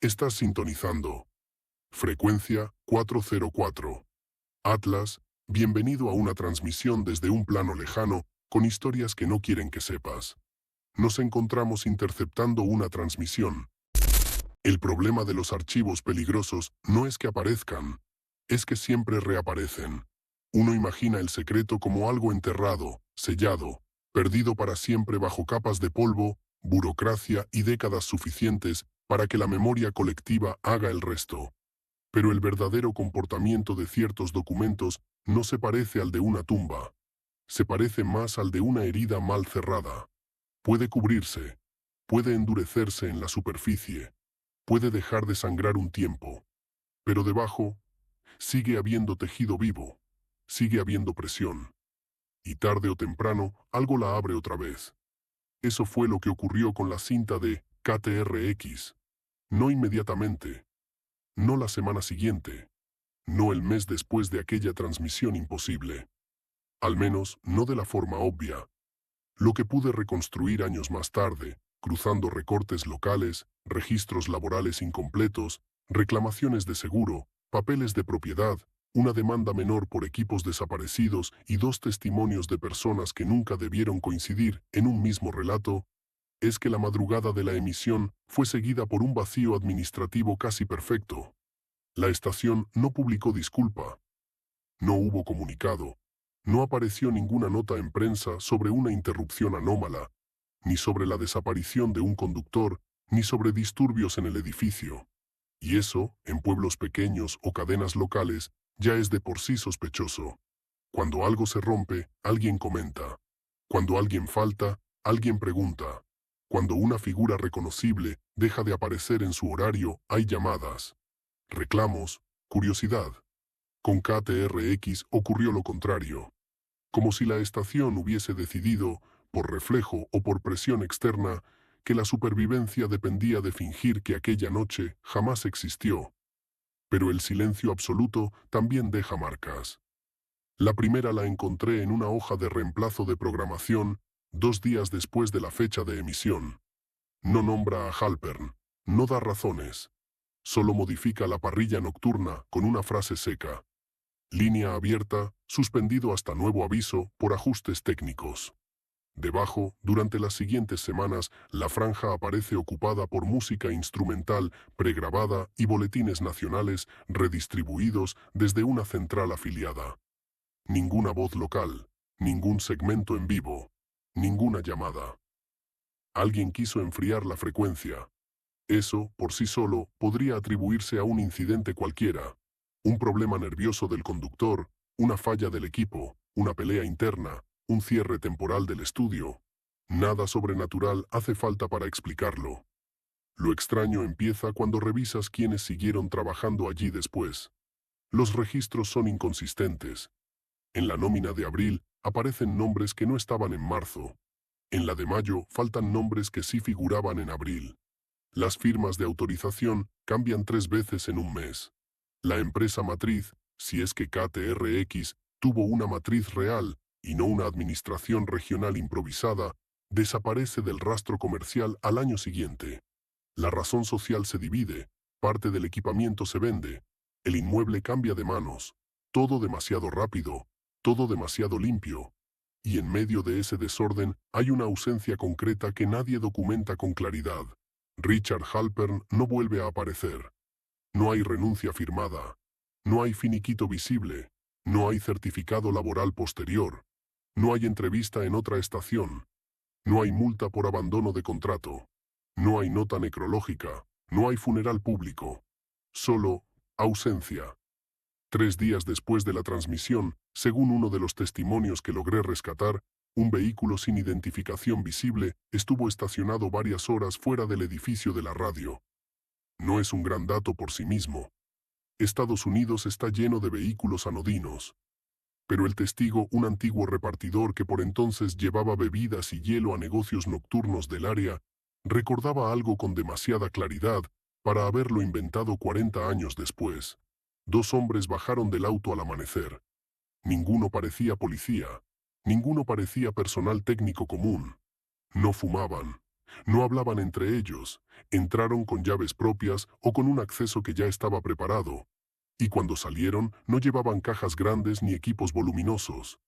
Estás sintonizando. Frecuencia 404. Atlas, bienvenido a una transmisión desde un plano lejano, con historias que no quieren que sepas. Nos encontramos interceptando una transmisión. El problema de los archivos peligrosos no es que aparezcan, es que siempre reaparecen. Uno imagina el secreto como algo enterrado, sellado, perdido para siempre bajo capas de polvo, burocracia y décadas suficientes para que la memoria colectiva haga el resto. Pero el verdadero comportamiento de ciertos documentos no se parece al de una tumba. Se parece más al de una herida mal cerrada. Puede cubrirse, puede endurecerse en la superficie, puede dejar de sangrar un tiempo. Pero debajo sigue habiendo tejido vivo, sigue habiendo presión. Y tarde o temprano algo la abre otra vez. Eso fue lo que ocurrió con la cinta de KTRX. No inmediatamente. No la semana siguiente. No el mes después de aquella transmisión imposible. Al menos, no de la forma obvia. Lo que pude reconstruir años más tarde, cruzando recortes locales, registros laborales incompletos, reclamaciones de seguro, papeles de propiedad, una demanda menor por equipos desaparecidos y 2 testimonios de personas que nunca debieron coincidir en un mismo relato, es que la madrugada de la emisión fue seguida por un vacío administrativo casi perfecto. La estación no publicó disculpa. No hubo comunicado. No apareció ninguna nota en prensa sobre una interrupción anómala, ni sobre la desaparición de un conductor, ni sobre disturbios en el edificio. Y eso, en pueblos pequeños o cadenas locales, ya es de por sí sospechoso. Cuando algo se rompe, alguien comenta. Cuando alguien falta, alguien pregunta. Cuando una figura reconocible deja de aparecer en su horario, hay llamadas, reclamos, curiosidad. Con KTRX ocurrió lo contrario. Como si la estación hubiese decidido, por reflejo o por presión externa, que la supervivencia dependía de fingir que aquella noche jamás existió. Pero el silencio absoluto también deja marcas. La primera la encontré en una hoja de reemplazo de programación, 2 días después de la fecha de emisión. No nombra a Halpern, no da razones. Solo modifica la parrilla nocturna con una frase seca. Línea abierta, suspendido hasta nuevo aviso por ajustes técnicos. Debajo, durante las siguientes semanas, la franja aparece ocupada por música instrumental pregrabada y boletines nacionales redistribuidos desde una central afiliada. Ninguna voz local, ningún segmento en vivo, ninguna llamada. Alguien quiso enfriar la frecuencia. Eso, por sí solo, podría atribuirse a un incidente cualquiera. Un problema nervioso del conductor, una falla del equipo, una pelea interna, un cierre temporal del estudio. Nada sobrenatural hace falta para explicarlo. Lo extraño empieza cuando revisas quiénes siguieron trabajando allí después. Los registros son inconsistentes. En la nómina de abril aparecen nombres que no estaban en marzo. En la de mayo faltan nombres que sí figuraban en abril. Las firmas de autorización cambian 3 veces en un mes. La empresa matriz, si es que KTRX tuvo una matriz real y no una administración regional improvisada, desaparece del rastro comercial al año siguiente. La razón social se divide, parte del equipamiento se vende, el inmueble cambia de manos, todo demasiado rápido, todo demasiado limpio. Y en medio de ese desorden hay una ausencia concreta que nadie documenta con claridad. Richard Halpern no vuelve a aparecer. No hay renuncia firmada. No hay finiquito visible. No hay certificado laboral posterior. No hay entrevista en otra estación. No hay multa por abandono de contrato. No hay nota necrológica. No hay funeral público. Solo ausencia. 3 días después de la transmisión, según uno de los testimonios que logré rescatar, un vehículo sin identificación visible estuvo estacionado varias horas fuera del edificio de la radio. No es un gran dato por sí mismo. Estados Unidos está lleno de vehículos anodinos. Pero el testigo, un antiguo repartidor que por entonces llevaba bebidas y hielo a negocios nocturnos del área, recordaba algo con demasiada claridad para haberlo inventado 40 años después. 2 hombres bajaron del auto al amanecer. Ninguno parecía policía. Ninguno parecía personal técnico común. No fumaban. No hablaban entre ellos, entraron con llaves propias o con un acceso que ya estaba preparado. Y cuando salieron, no llevaban cajas grandes ni equipos voluminosos.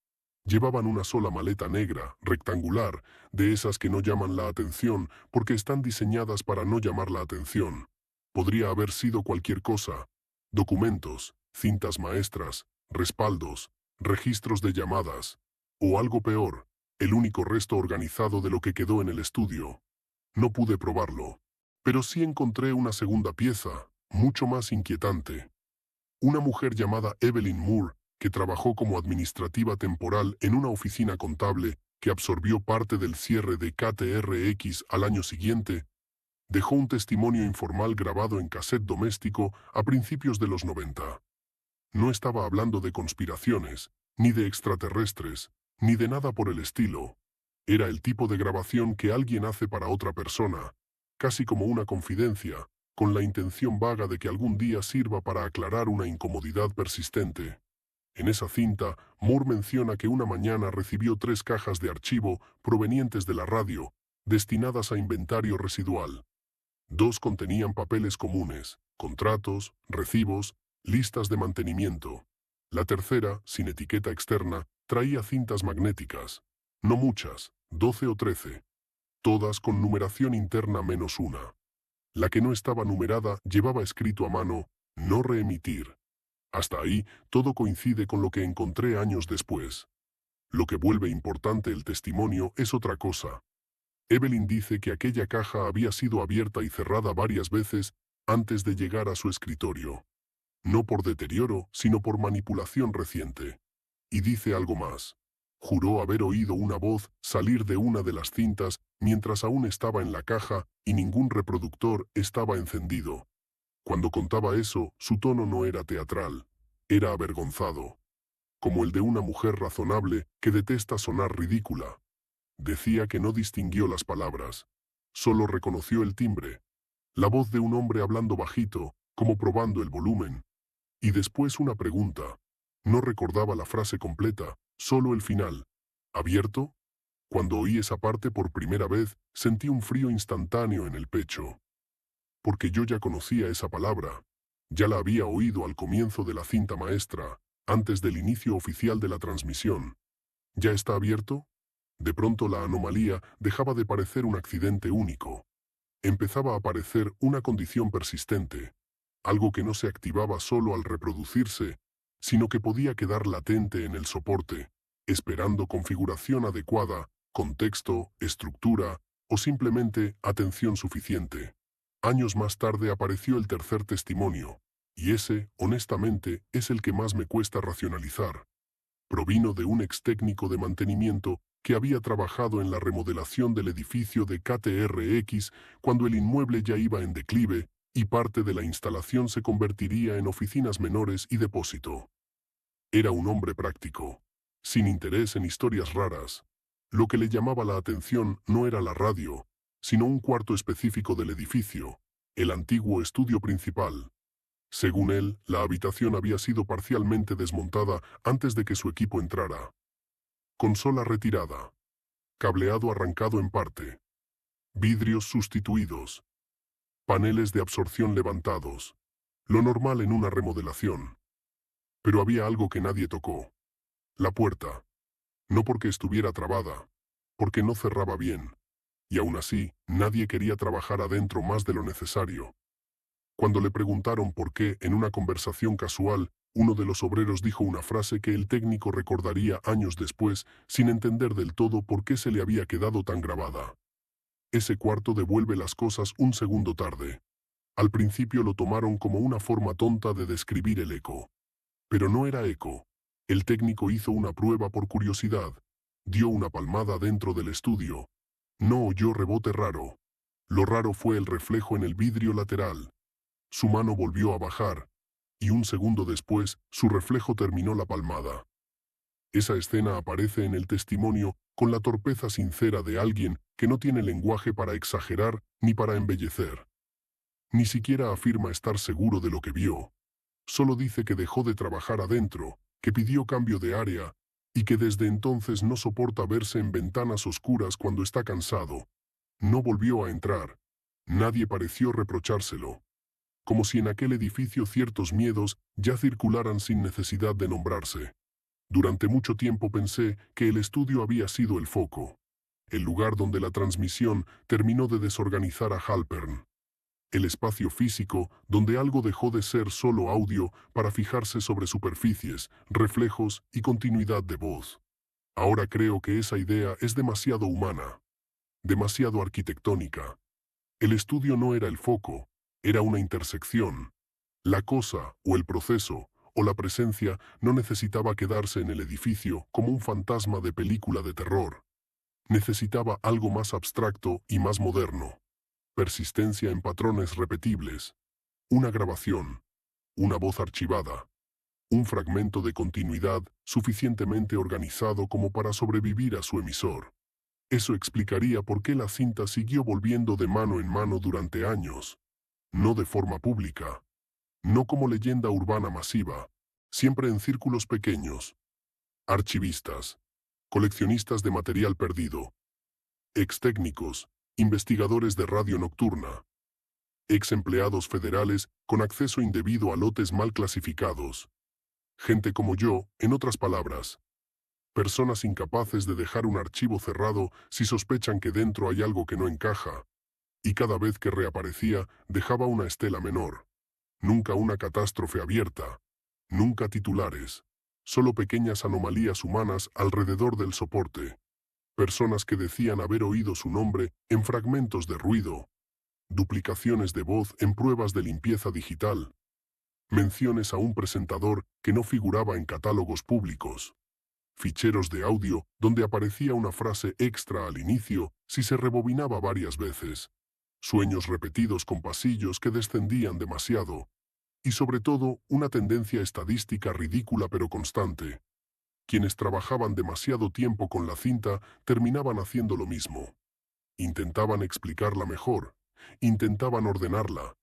Llevaban una sola maleta negra, rectangular, de esas que no llaman la atención porque están diseñadas para no llamar la atención. Podría haber sido cualquier cosa: documentos, cintas maestras, respaldos, registros de llamadas, o algo peor, el único resto organizado de lo que quedó en el estudio. No pude probarlo, pero sí encontré una segunda pieza, mucho más inquietante. Una mujer llamada Evelyn Moore, que trabajó como administrativa temporal en una oficina contable que absorbió parte del cierre de KTRX al año siguiente, dejó un testimonio informal grabado en cassette doméstico a principios de los 90. No estaba hablando de conspiraciones, ni de extraterrestres, ni de nada por el estilo. Era el tipo de grabación que alguien hace para otra persona, casi como una confidencia, con la intención vaga de que algún día sirva para aclarar una incomodidad persistente. En esa cinta, Moore menciona que una mañana recibió 3 cajas de archivo provenientes de la radio, destinadas a inventario residual. 2 contenían papeles comunes, contratos, recibos, listas de mantenimiento. La tercera, sin etiqueta externa, traía cintas magnéticas. No muchas, 12 o 13. Todas con numeración interna -1. La que no estaba numerada llevaba escrito a mano: no reemitir. Hasta ahí, todo coincide con lo que encontré años después. Lo que vuelve importante el testimonio es otra cosa. Evelyn dice que aquella caja había sido abierta y cerrada varias veces antes de llegar a su escritorio. No por deterioro, sino por manipulación reciente. Y dice algo más. Juró haber oído una voz salir de una de las cintas mientras aún estaba en la caja y ningún reproductor estaba encendido. Cuando contaba eso, su tono no era teatral, era avergonzado, como el de una mujer razonable que detesta sonar ridícula. Decía que no distinguió las palabras, solo reconoció el timbre, la voz de un hombre hablando bajito, como probando el volumen. Y después una pregunta. No recordaba la frase completa, solo el final. ¿Abierto? Cuando oí esa parte por primera vez, sentí un frío instantáneo en el pecho. Porque yo ya conocía esa palabra. Ya la había oído al comienzo de la cinta maestra, antes del inicio oficial de la transmisión. ¿Ya está abierto? De pronto la anomalía dejaba de parecer un accidente único. Empezaba a parecer una condición persistente, algo que no se activaba solo al reproducirse, sino que podía quedar latente en el soporte, esperando configuración adecuada, contexto, estructura o simplemente atención suficiente. Años más tarde apareció el tercer testimonio, y ese, honestamente, es el que más me cuesta racionalizar. Provino de un ex técnico de mantenimiento que había trabajado en la remodelación del edificio de KTRX cuando el inmueble ya iba en declive y parte de la instalación se convertiría en oficinas menores y depósito. Era un hombre práctico, sin interés en historias raras. Lo que le llamaba la atención no era la radio, sino un cuarto específico del edificio, el antiguo estudio principal. Según él, la habitación había sido parcialmente desmontada antes de que su equipo entrara. Consola retirada. Cableado arrancado en parte. Vidrios sustituidos. Paneles de absorción levantados. Lo normal en una remodelación. Pero había algo que nadie tocó. La puerta. No porque estuviera trabada, porque no cerraba bien. Y aún así, nadie quería trabajar adentro más de lo necesario. Cuando le preguntaron por qué, en una conversación casual, uno de los obreros dijo una frase que el técnico recordaría años después, sin entender del todo por qué se le había quedado tan grabada. Ese cuarto devuelve las cosas un segundo tarde. Al principio lo tomaron como una forma tonta de describir el eco. Pero no era eco. El técnico hizo una prueba por curiosidad. Dio una palmada dentro del estudio. No oyó rebote raro. Lo raro fue el reflejo en el vidrio lateral. Su mano volvió a bajar, y un segundo después, su reflejo terminó la palmada. Esa escena aparece en el testimonio con la torpeza sincera de alguien que no tiene lenguaje para exagerar ni para embellecer. Ni siquiera afirma estar seguro de lo que vio. Solo dice que dejó de trabajar adentro, que pidió cambio de área, y que desde entonces no soporta verse en ventanas oscuras cuando está cansado, No volvió a entrar. Nadie pareció reprochárselo. Como si en aquel edificio ciertos miedos ya circularan sin necesidad de nombrarse. Durante mucho tiempo pensé que el estudio había sido el foco, el lugar donde la transmisión terminó de desorganizar a Halpern, el espacio físico donde algo dejó de ser solo audio para fijarse sobre superficies, reflejos y continuidad de voz. Ahora creo que esa idea es demasiado humana, demasiado arquitectónica. El estudio no era el foco, era una intersección. La cosa, o el proceso, o la presencia no necesitaba quedarse en el edificio como un fantasma de película de terror. Necesitaba algo más abstracto y más moderno. Persistencia en patrones repetibles. Una grabación. Una voz archivada. Un fragmento de continuidad suficientemente organizado como para sobrevivir a su emisor. Eso explicaría por qué la cinta siguió volviendo de mano en mano durante años. No de forma pública. No como leyenda urbana masiva. Siempre en círculos pequeños. Archivistas. Coleccionistas de material perdido. Ex técnicos. Investigadores de radio nocturna. Ex empleados federales con acceso indebido a lotes mal clasificados. Gente como yo, en otras palabras. Personas incapaces de dejar un archivo cerrado si sospechan que dentro hay algo que no encaja. Y cada vez que reaparecía, dejaba una estela menor. Nunca una catástrofe abierta. Nunca titulares. Solo pequeñas anomalías humanas alrededor del soporte. Personas que decían haber oído su nombre en fragmentos de ruido. Duplicaciones de voz en pruebas de limpieza digital. Menciones a un presentador que no figuraba en catálogos públicos. Ficheros de audio donde aparecía una frase extra al inicio si se rebobinaba varias veces. Sueños repetidos con pasillos que descendían demasiado. Y sobre todo, una tendencia estadística ridícula pero constante. Quienes trabajaban demasiado tiempo con la cinta terminaban haciendo lo mismo. Intentaban explicarla mejor. Intentaban ordenarla.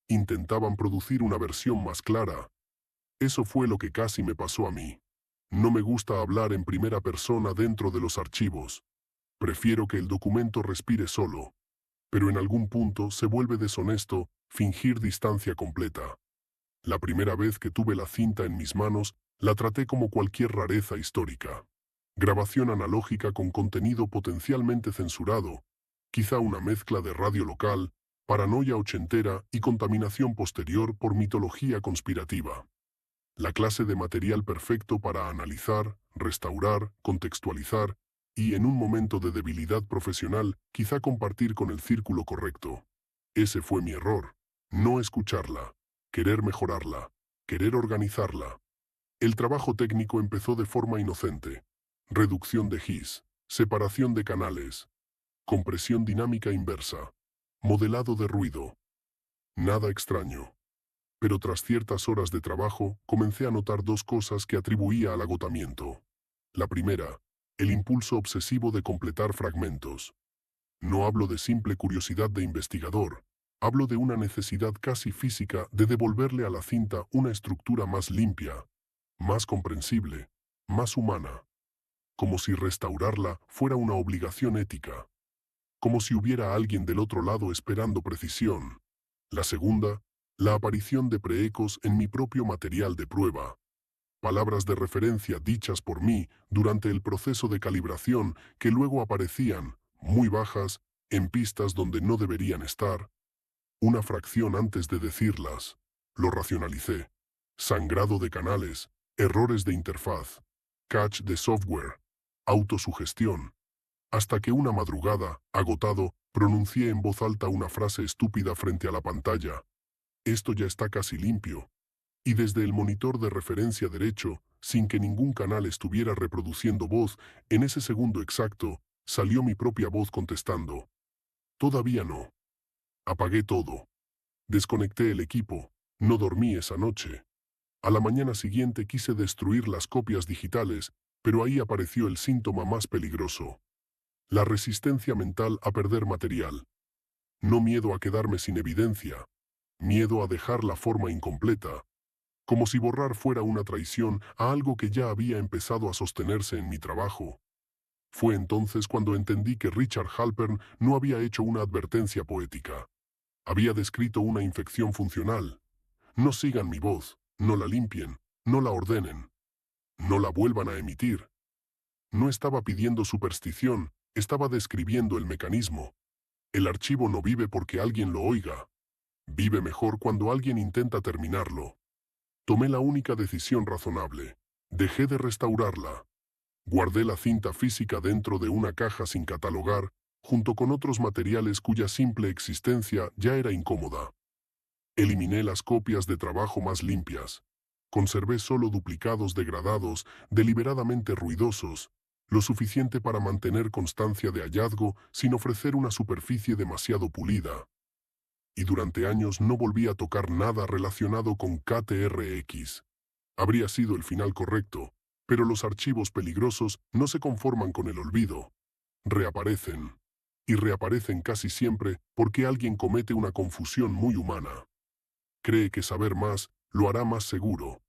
Intentaban producir una versión más clara. Eso fue lo que casi me pasó a mí. No me gusta hablar en primera persona dentro de los archivos. Prefiero que el documento respire solo. Pero en algún punto se vuelve deshonesto fingir distancia completa. La primera vez que tuve la cinta en mis manos, la traté como cualquier rareza histórica. Grabación analógica con contenido potencialmente censurado, quizá una mezcla de radio local, paranoia ochentera y contaminación posterior por mitología conspirativa. La clase de material perfecto para analizar, restaurar, contextualizar y, en un momento de debilidad profesional, quizá compartir con el círculo correcto. Ese fue mi error. No escucharla. Querer mejorarla. Querer organizarla. El trabajo técnico empezó de forma inocente. Reducción de GIS. Separación de canales. Compresión dinámica inversa. Modelado de ruido. Nada extraño. Pero tras ciertas horas de trabajo, comencé a notar dos cosas que atribuía al agotamiento. La primera, el impulso obsesivo de completar fragmentos. No hablo de simple curiosidad de investigador, hablo de una necesidad casi física de devolverle a la cinta una estructura más limpia, más comprensible, más humana. Como si restaurarla fuera una obligación ética. Como si hubiera alguien del otro lado esperando precisión. La segunda, la aparición de preecos en mi propio material de prueba. Palabras de referencia dichas por mí durante el proceso de calibración que luego aparecían, muy bajas, en pistas donde no deberían estar. Una fracción antes de decirlas. Lo racionalicé. Sangrado de canales, errores de interfaz, cache de software, autosugestión. Hasta que una madrugada, agotado, pronuncié en voz alta una frase estúpida frente a la pantalla. Esto ya está casi limpio. Y desde el monitor de referencia derecho, sin que ningún canal estuviera reproduciendo voz, en ese segundo exacto, salió mi propia voz contestando. Todavía no. Apagué todo. Desconecté el equipo. No dormí esa noche. A la mañana siguiente quise destruir las copias digitales, pero ahí apareció el síntoma más peligroso. La resistencia mental a perder material. No miedo a quedarme sin evidencia. Miedo a dejar la forma incompleta. Como si borrar fuera una traición a algo que ya había empezado a sostenerse en mi trabajo. Fue entonces cuando entendí que Richard Halpern no había hecho una advertencia poética. Había descrito una infección funcional. No sigan mi voz, no la limpien, no la ordenen, no la vuelvan a emitir. No estaba pidiendo superstición, estaba describiendo el mecanismo. El archivo no vive porque alguien lo oiga. Vive mejor cuando alguien intenta terminarlo. Tomé la única decisión razonable. Dejé de restaurarla. Guardé la cinta física dentro de una caja sin catalogar, junto con otros materiales cuya simple existencia ya era incómoda. Eliminé las copias de trabajo más limpias. Conservé solo duplicados degradados, deliberadamente ruidosos, lo suficiente para mantener constancia de hallazgo sin ofrecer una superficie demasiado pulida. Y durante años no volví a tocar nada relacionado con KTRX. Habría sido el final correcto, pero los archivos peligrosos no se conforman con el olvido. Reaparecen. Y reaparecen casi siempre porque alguien comete una confusión muy humana. Cree que saber más lo hará más seguro.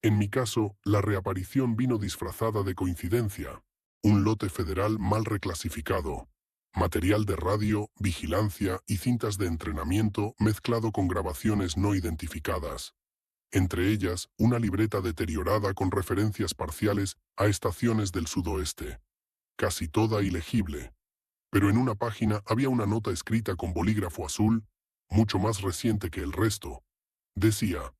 En mi caso, la reaparición vino disfrazada de coincidencia. Un lote federal mal reclasificado. Material de radio, vigilancia y cintas de entrenamiento mezclado con grabaciones no identificadas. Entre ellas, una libreta deteriorada con referencias parciales a estaciones del sudoeste. Casi toda ilegible. Pero en una página había una nota escrita con bolígrafo azul, mucho más reciente que el resto. Decía: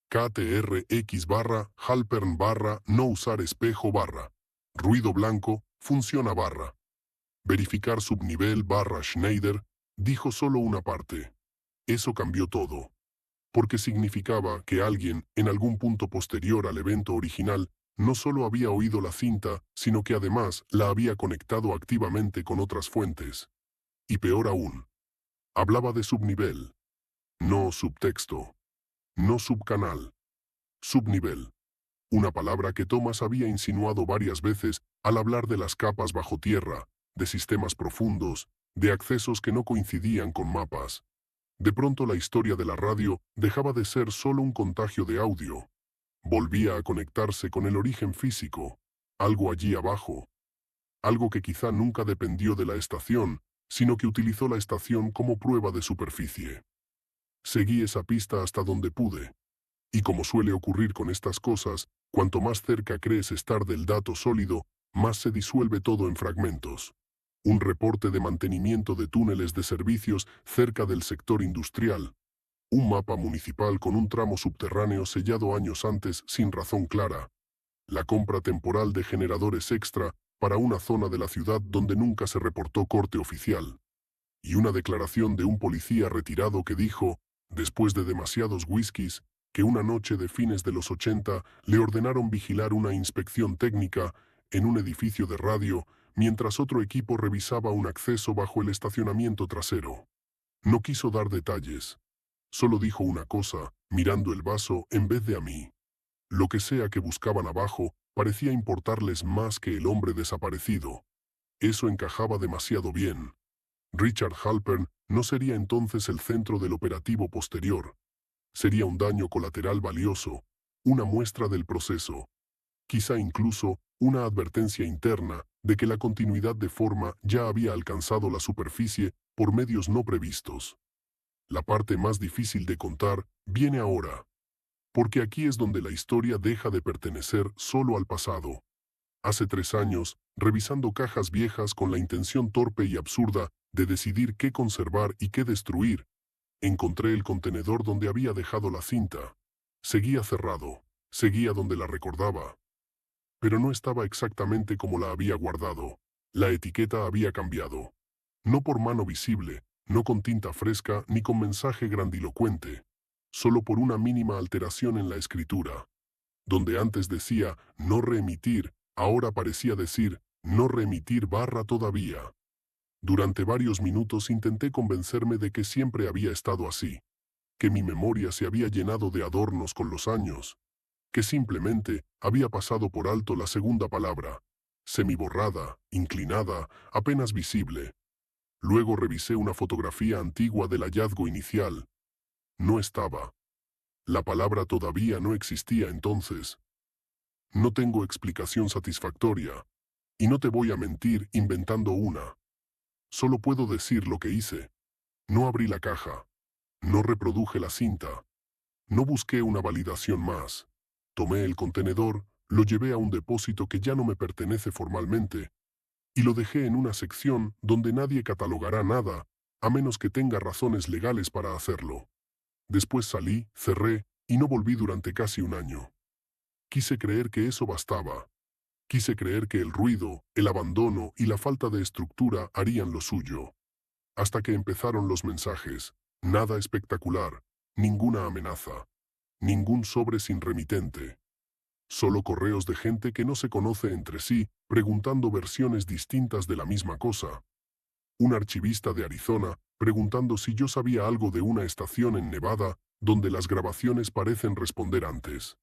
KTRX / Halpern / no usar espejo / ruido blanco, funciona / verificar subnivel / Schneider, dijo solo una parte. Eso cambió todo. Porque significaba que alguien, en algún punto posterior al evento original, no solo había oído la cinta, sino que además la había conectado activamente con otras fuentes. Y peor aún, hablaba de subnivel. No subtexto. No subcanal. Subnivel. Una palabra que Thomas había insinuado varias veces al hablar de las capas bajo tierra, de sistemas profundos, de accesos que no coincidían con mapas. De pronto la historia de la radio dejaba de ser solo un contagio de audio. Volvía a conectarse con el origen físico, algo allí abajo. Algo que quizá nunca dependió de la estación, sino que utilizó la estación como prueba de superficie. Seguí esa pista hasta donde pude. Y como suele ocurrir con estas cosas, cuanto más cerca crees estar del dato sólido, más se disuelve todo en fragmentos. Un reporte de mantenimiento de túneles de servicios cerca del sector industrial. Un mapa municipal con un tramo subterráneo sellado años antes sin razón clara. La compra temporal de generadores extra para una zona de la ciudad donde nunca se reportó corte oficial. Y una declaración de un policía retirado que dijo, después de demasiados whiskies, que una noche de fines de los 80 le ordenaron vigilar una inspección técnica en un edificio de radio mientras otro equipo revisaba un acceso bajo el estacionamiento trasero. No quiso dar detalles. Solo dijo una cosa, mirando el vaso en vez de a mí. Lo que sea que buscaban abajo parecía importarles más que el hombre desaparecido. Eso encajaba demasiado bien. Richard Halpern no sería entonces el centro del operativo posterior. Sería un daño colateral valioso, una muestra del proceso. Quizá incluso una advertencia interna de que la continuidad de forma ya había alcanzado la superficie por medios no previstos. La parte más difícil de contar viene ahora. Porque aquí es donde la historia deja de pertenecer solo al pasado. Hace 3 años, revisando cajas viejas con la intención torpe y absurda de decidir qué conservar y qué destruir, encontré el contenedor donde había dejado la cinta. Seguía cerrado, seguía donde la recordaba. Pero no estaba exactamente como la había guardado. La etiqueta había cambiado. No por mano visible, no con tinta fresca ni con mensaje grandilocuente. Solo por una mínima alteración en la escritura. Donde antes decía no reemitir, ahora parecía decir no reemitir / todavía. Durante varios minutos intenté convencerme de que siempre había estado así. Que mi memoria se había llenado de adornos con los años. Que simplemente había pasado por alto la segunda palabra. Semiborrada, inclinada, apenas visible. Luego revisé una fotografía antigua del hallazgo inicial. No estaba. La palabra todavía no existía entonces. No tengo explicación satisfactoria. Y no te voy a mentir inventando una. Solo puedo decir lo que hice. No abrí la caja. No reproduje la cinta. No busqué una validación más. Tomé el contenedor, lo llevé a un depósito que ya no me pertenece formalmente, y lo dejé en una sección donde nadie catalogará nada, a menos que tenga razones legales para hacerlo. Después salí, cerré, y no volví durante casi un año. Quise creer que eso bastaba. Quise creer que el ruido, el abandono y la falta de estructura harían lo suyo. Hasta que empezaron los mensajes. Nada espectacular, ninguna amenaza, ningún sobre sin remitente. Solo correos de gente que no se conoce entre sí, preguntando versiones distintas de la misma cosa. Un archivista de Arizona, preguntando si yo sabía algo de una estación en Nevada, donde las grabaciones parecen responder antes.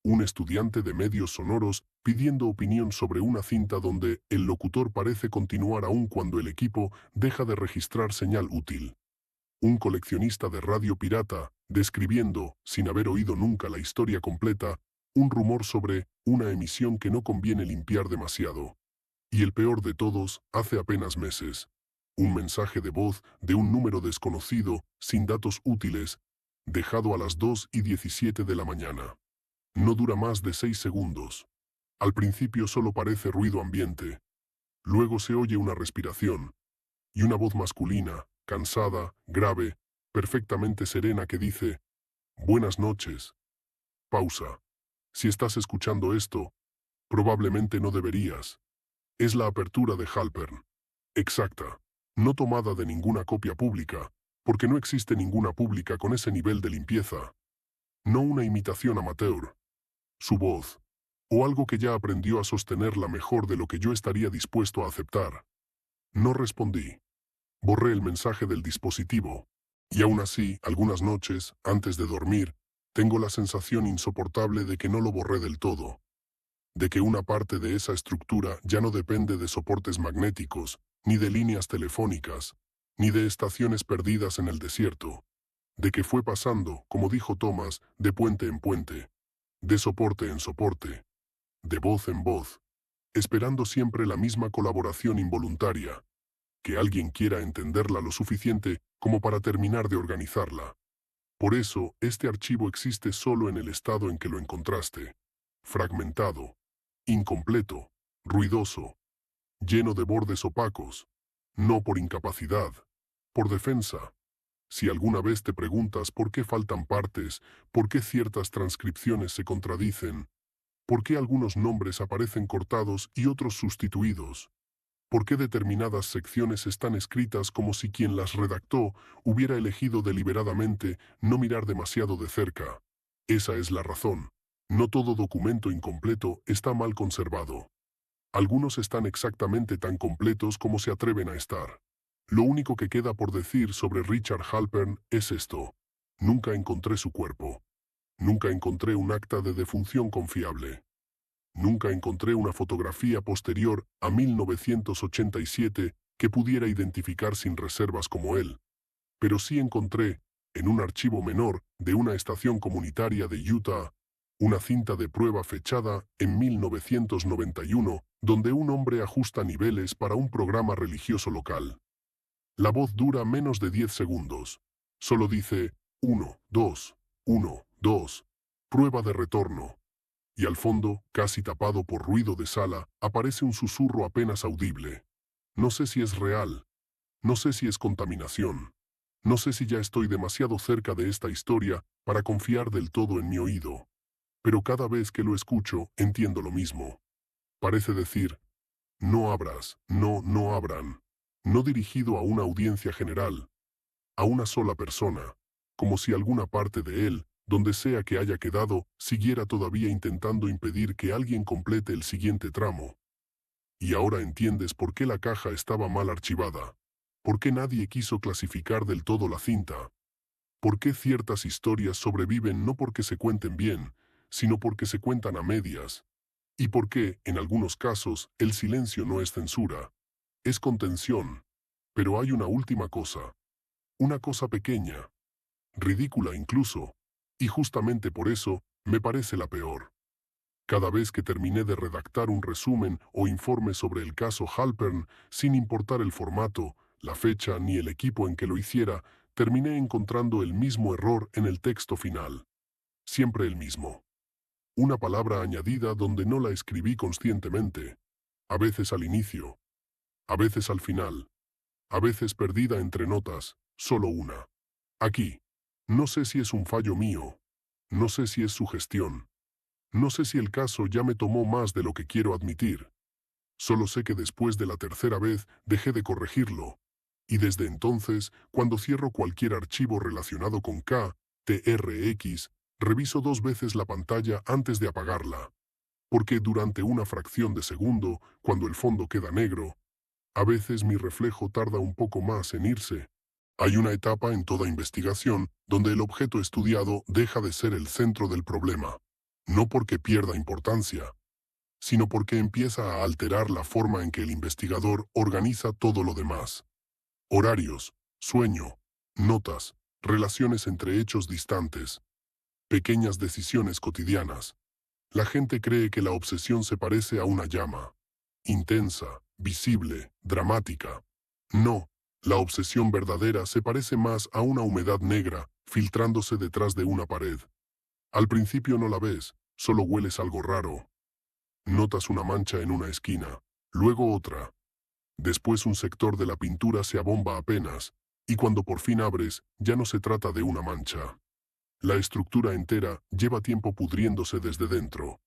Un estudiante de medios sonoros, pidiendo opinión sobre una cinta donde el locutor parece continuar aún cuando el equipo deja de registrar señal útil. Un coleccionista de radio pirata, describiendo, sin haber oído nunca la historia completa, un rumor sobre una emisión que no conviene limpiar demasiado. Y el peor de todos, hace apenas meses. Un mensaje de voz de un número desconocido, sin datos útiles, dejado a las 2:17 de la mañana. No dura más de 6 segundos. Al principio solo parece ruido ambiente. Luego se oye una respiración. Y una voz masculina, cansada, grave, perfectamente serena que dice, «Buenas noches». Pausa. Si estás escuchando esto, probablemente no deberías. Es la apertura de Halpern. Exacta. No tomada de ninguna copia pública, porque no existe ninguna pública con ese nivel de limpieza. No una imitación amateur. Su voz. O algo que ya aprendió a sostenerla mejor de lo que yo estaría dispuesto a aceptar. No respondí. Borré el mensaje del dispositivo. Y aún así, algunas noches, antes de dormir, tengo la sensación insoportable de que no lo borré del todo. De que una parte de esa estructura ya no depende de soportes magnéticos, ni de líneas telefónicas, ni de estaciones perdidas en el desierto. De que fue pasando, como dijo Thomas, de puente en puente, de soporte en soporte, de voz en voz, esperando siempre la misma colaboración involuntaria, que alguien quiera entenderla lo suficiente como para terminar de organizarla. Por eso, este archivo existe solo en el estado en que lo encontraste. Fragmentado, incompleto, ruidoso, lleno de bordes opacos. No por incapacidad, por defensa. Si alguna vez te preguntas por qué faltan partes, por qué ciertas transcripciones se contradicen, por qué algunos nombres aparecen cortados y otros sustituidos, por qué determinadas secciones están escritas como si quien las redactó hubiera elegido deliberadamente no mirar demasiado de cerca. Esa es la razón. No todo documento incompleto está mal conservado. Algunos están exactamente tan completos como se atreven a estar. Lo único que queda por decir sobre Richard Halpern es esto. Nunca encontré su cuerpo. Nunca encontré un acta de defunción confiable. Nunca encontré una fotografía posterior a 1987 que pudiera identificar sin reservas como él. Pero sí encontré, en un archivo menor de una estación comunitaria de Utah, una cinta de prueba fechada en 1991, donde un hombre ajusta niveles para un programa religioso local. La voz dura menos de 10 segundos. Solo dice 1, 2, 1, 2, prueba de retorno. Y al fondo, casi tapado por ruido de sala, aparece un susurro apenas audible. No sé si es real. No sé si es contaminación. No sé si ya estoy demasiado cerca de esta historia para confiar del todo en mi oído. Pero cada vez que lo escucho, entiendo lo mismo. Parece decir, no abras, no abran. No dirigido a una audiencia general, a una sola persona, como si alguna parte de él, donde sea que haya quedado, siguiera todavía intentando impedir que alguien complete el siguiente tramo. Y ahora entiendes por qué la caja estaba mal archivada, por qué nadie quiso clasificar del todo la cinta, por qué ciertas historias sobreviven no porque se cuenten bien, sino porque se cuentan a medias, y por qué, en algunos casos, el silencio no es censura, es contención. Pero hay una última cosa, una cosa pequeña, ridícula incluso, y justamente por eso, me parece la peor. Cada vez que terminé de redactar un resumen o informe sobre el caso Halpern, sin importar el formato, la fecha ni el equipo en que lo hiciera, terminé encontrando el mismo error en el texto final. Siempre el mismo. Una palabra añadida donde no la escribí conscientemente. A veces al inicio, a veces al final, a veces perdida entre notas, solo una. Aquí. No sé si es un fallo mío. No sé si es su gestión. No sé si el caso ya me tomó más de lo que quiero admitir. Solo sé que después de la tercera vez dejé de corregirlo. Y desde entonces, cuando cierro cualquier archivo relacionado con KTRX, reviso 2 veces la pantalla antes de apagarla. Porque durante una fracción de segundo, cuando el fondo queda negro, a veces mi reflejo tarda un poco más en irse. Hay una etapa en toda investigación donde el objeto estudiado deja de ser el centro del problema. No porque pierda importancia, sino porque empieza a alterar la forma en que el investigador organiza todo lo demás. Horarios, sueño, notas, relaciones entre hechos distantes, pequeñas decisiones cotidianas. La gente cree que la obsesión se parece a una llama. Intensa, visible, dramática. No, la obsesión verdadera se parece más a una humedad negra filtrándose detrás de una pared. Al principio no la ves, solo hueles algo raro. Notas una mancha en una esquina, luego otra. Después un sector de la pintura se abomba apenas, y cuando por fin abres, ya no se trata de una mancha. La estructura entera lleva tiempo pudriéndose desde dentro.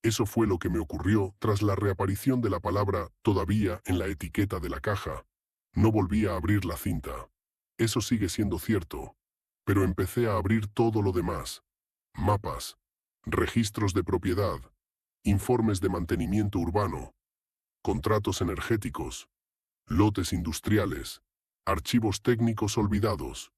Eso fue lo que me ocurrió tras la reaparición de la palabra «todavía» en la etiqueta de la caja. No volví a abrir la cinta. Eso sigue siendo cierto. Pero empecé a abrir todo lo demás. Mapas, registros de propiedad, informes de mantenimiento urbano, contratos energéticos, lotes industriales, archivos técnicos olvidados,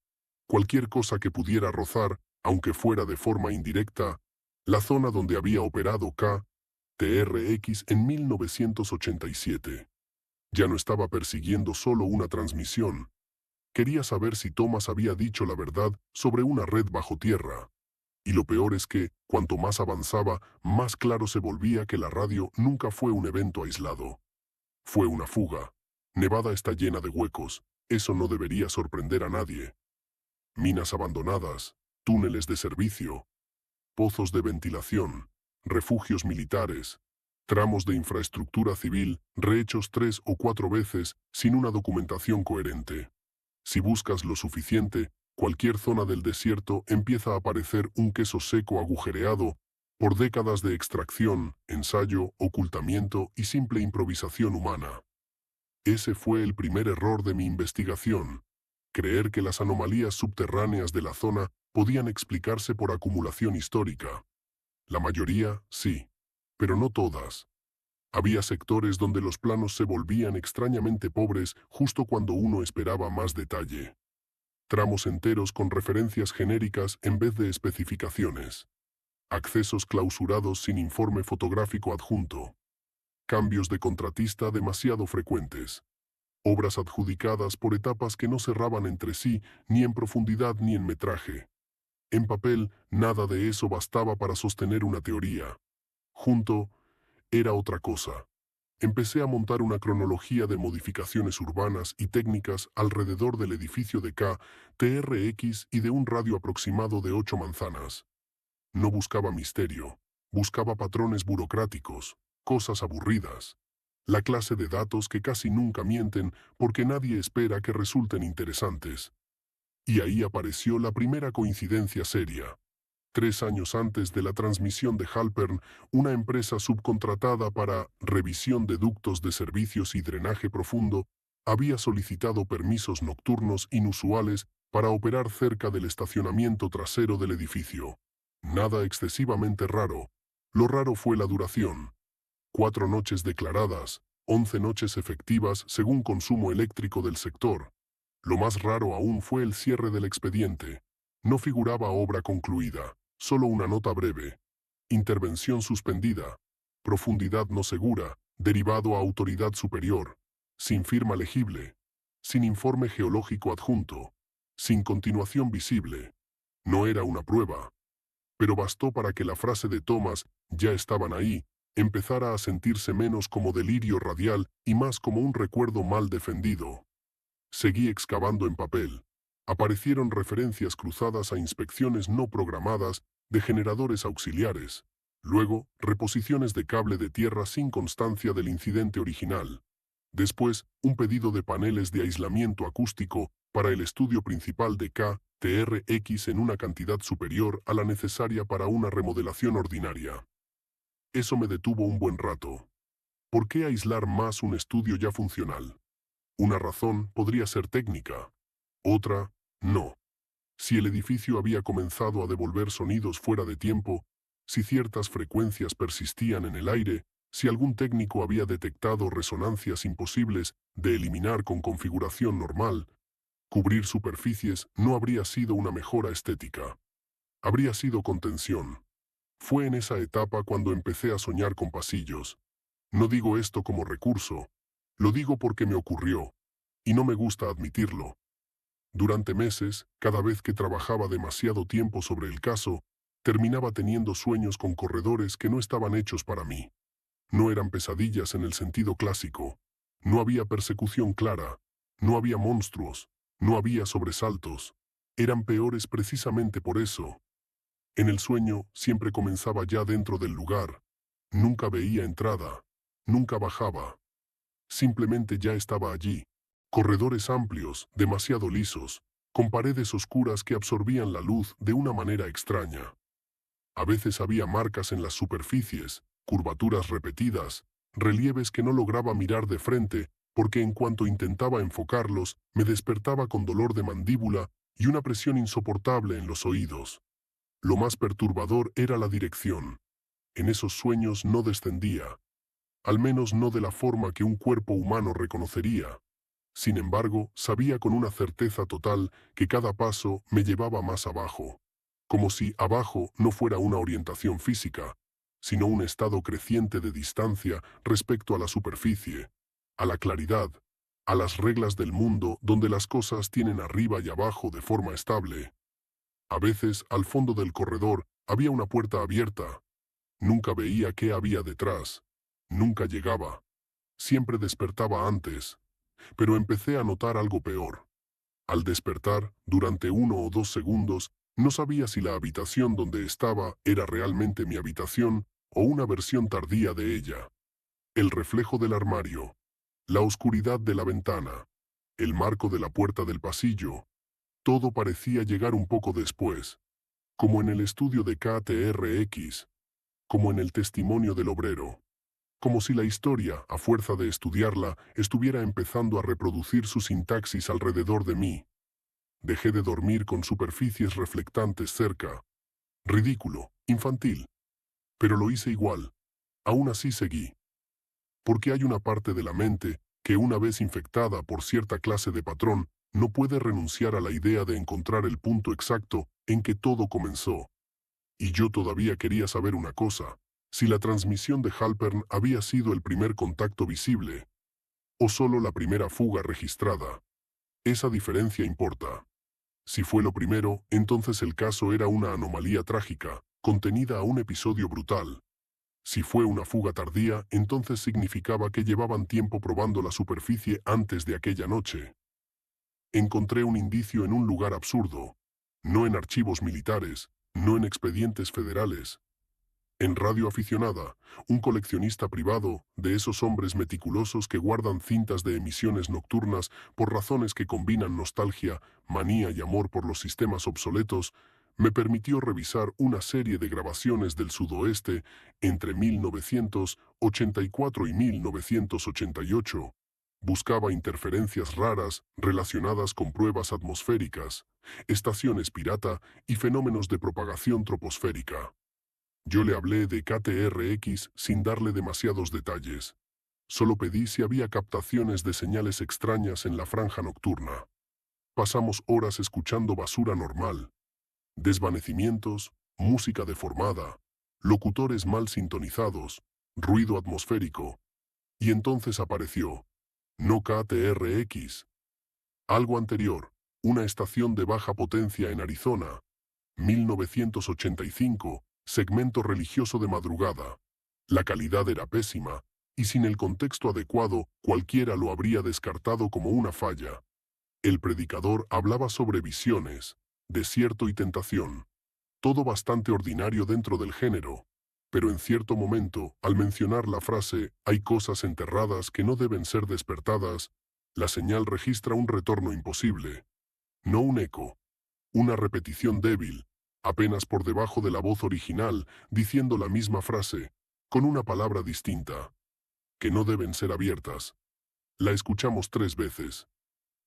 cualquier cosa que pudiera rozar, aunque fuera de forma indirecta, la zona donde había operado KTRX en 1987. Ya no estaba persiguiendo solo una transmisión. Quería saber si Thomas había dicho la verdad sobre una red bajo tierra. Y lo peor es que, cuanto más avanzaba, más claro se volvía que la radio nunca fue un evento aislado. Fue una fuga. Nevada está llena de huecos. Eso no debería sorprender a nadie. Minas abandonadas, túneles de servicio, pozos de ventilación, refugios militares, tramos de infraestructura civil rehechos 3 o 4 veces sin una documentación coherente. Si buscas lo suficiente, cualquier zona del desierto empieza a parecer un queso seco agujereado por décadas de extracción, ensayo, ocultamiento y simple improvisación humana. Ese fue el primer error de mi investigación. Creer que las anomalías subterráneas de la zona podían explicarse por acumulación histórica. La mayoría, sí, pero no todas. Había sectores donde los planos se volvían extrañamente pobres justo cuando uno esperaba más detalle. Tramos enteros con referencias genéricas en vez de especificaciones. Accesos clausurados sin informe fotográfico adjunto. Cambios de contratista demasiado frecuentes. Obras adjudicadas por etapas que no cerraban entre sí, ni en profundidad ni en metraje. En papel, nada de eso bastaba para sostener una teoría. Junto, era otra cosa. Empecé a montar una cronología de modificaciones urbanas y técnicas alrededor del edificio de KTRX y de un radio aproximado de 8 manzanas. No buscaba misterio, buscaba patrones burocráticos, cosas aburridas. La clase de datos que casi nunca mienten porque nadie espera que resulten interesantes. Y ahí apareció la primera coincidencia seria. 3 años antes de la transmisión de Halpern, una empresa subcontratada para revisión de ductos de servicios y drenaje profundo había solicitado permisos nocturnos inusuales para operar cerca del estacionamiento trasero del edificio. Nada excesivamente raro. Lo raro fue la duración. 4 noches declaradas, 11 noches efectivas según consumo eléctrico del sector. Lo más raro aún fue el cierre del expediente. No figuraba obra concluida. Solo una nota breve. Intervención suspendida. Profundidad no segura. Derivado a autoridad superior. Sin firma legible. Sin informe geológico adjunto. Sin continuación visible. No era una prueba. pero bastó para que la frase de Thomas, "ya estaban ahí", empezara a sentirse menos como delirio radial y más como un recuerdo mal defendido. Seguí excavando en papel. Aparecieron referencias cruzadas a inspecciones no programadas de generadores auxiliares. Luego, reposiciones de cable de tierra sin constancia del incidente original. Después, un pedido de paneles de aislamiento acústico para el estudio principal de KTRX en una cantidad superior a la necesaria para una remodelación ordinaria. Eso me detuvo un buen rato. ¿Por qué aislar más un estudio ya funcional? Una razón podría ser técnica. Otra, no. Si el edificio había comenzado a devolver sonidos fuera de tiempo, si ciertas frecuencias persistían en el aire, si algún técnico había detectado resonancias imposibles de eliminar con configuración normal, cubrir superficies no habría sido una mejora estética. Habría sido contención. Fue en esa etapa cuando empecé a soñar con pasillos. No digo esto como recurso, lo digo porque me ocurrió, y no me gusta admitirlo. Durante meses, cada vez que trabajaba demasiado tiempo sobre el caso, terminaba teniendo sueños con corredores que no estaban hechos para mí. No eran pesadillas en el sentido clásico. No había persecución clara. No había monstruos. No había sobresaltos. Eran peores precisamente por eso. En el sueño siempre comenzaba ya dentro del lugar. Nunca veía entrada. Nunca bajaba. Simplemente ya estaba allí. Corredores amplios, demasiado lisos, con paredes oscuras que absorbían la luz de una manera extraña. A veces había marcas en las superficies, curvaturas repetidas, relieves que no lograba mirar de frente, porque en cuanto intentaba enfocarlos, me despertaba con dolor de mandíbula y una presión insoportable en los oídos. Lo más perturbador era la dirección. En esos sueños no descendía, al menos no de la forma que un cuerpo humano reconocería. Sin embargo, sabía con una certeza total que cada paso me llevaba más abajo, como si abajo no fuera una orientación física, sino un estado creciente de distancia respecto a la superficie, a la claridad, a las reglas del mundo donde las cosas tienen arriba y abajo de forma estable. A veces, al fondo del corredor, había una puerta abierta. Nunca veía qué había detrás. Nunca llegaba. Siempre despertaba antes. Pero empecé a notar algo peor. Al despertar, durante 1 o 2 segundos, no sabía si la habitación donde estaba era realmente mi habitación o una versión tardía de ella. El reflejo del armario, la oscuridad de la ventana, el marco de la puerta del pasillo, todo parecía llegar un poco después, como en el estudio de KTRX, como en el testimonio del obrero. Como si la historia, a fuerza de estudiarla, estuviera empezando a reproducir su sintaxis alrededor de mí. Dejé de dormir con superficies reflectantes cerca. Ridículo, infantil. Pero lo hice igual. Aún así seguí. Porque hay una parte de la mente que, una vez infectada por cierta clase de patrón, no puede renunciar a la idea de encontrar el punto exacto en que todo comenzó. Y yo todavía quería saber una cosa: si la transmisión de Halpern había sido el primer contacto visible, o solo la primera fuga registrada. Esa diferencia importa. Si fue lo primero, entonces el caso era una anomalía trágica, contenida a un episodio brutal. Si fue una fuga tardía, entonces significaba que llevaban tiempo probando la superficie antes de aquella noche. Encontré un indicio en un lugar absurdo. No en archivos militares, no en expedientes federales. En Radio Aficionada, un coleccionista privado, de esos hombres meticulosos que guardan cintas de emisiones nocturnas por razones que combinan nostalgia, manía y amor por los sistemas obsoletos, me permitió revisar una serie de grabaciones del sudoeste entre 1984 y 1988. Buscaba interferencias raras relacionadas con pruebas atmosféricas, estaciones pirata y fenómenos de propagación troposférica. Yo le hablé de KTRX sin darle demasiados detalles. Solo pedí si había captaciones de señales extrañas en la franja nocturna. Pasamos horas escuchando basura normal, desvanecimientos, música deformada, locutores mal sintonizados, ruido atmosférico. Y entonces apareció. No KTRX. Algo anterior, una estación de baja potencia en Arizona. 1985, segmento religioso de madrugada. La calidad era pésima, y sin el contexto adecuado, cualquiera lo habría descartado como una falla. El predicador hablaba sobre visiones, desierto y tentación. Todo bastante ordinario dentro del género. Pero en cierto momento, al mencionar la frase «hay cosas enterradas que no deben ser despertadas», la señal registra un retorno imposible. No un eco. Una repetición débil, apenas por debajo de la voz original, diciendo la misma frase, con una palabra distinta. Que no deben ser abiertas. La escuchamos 3 veces.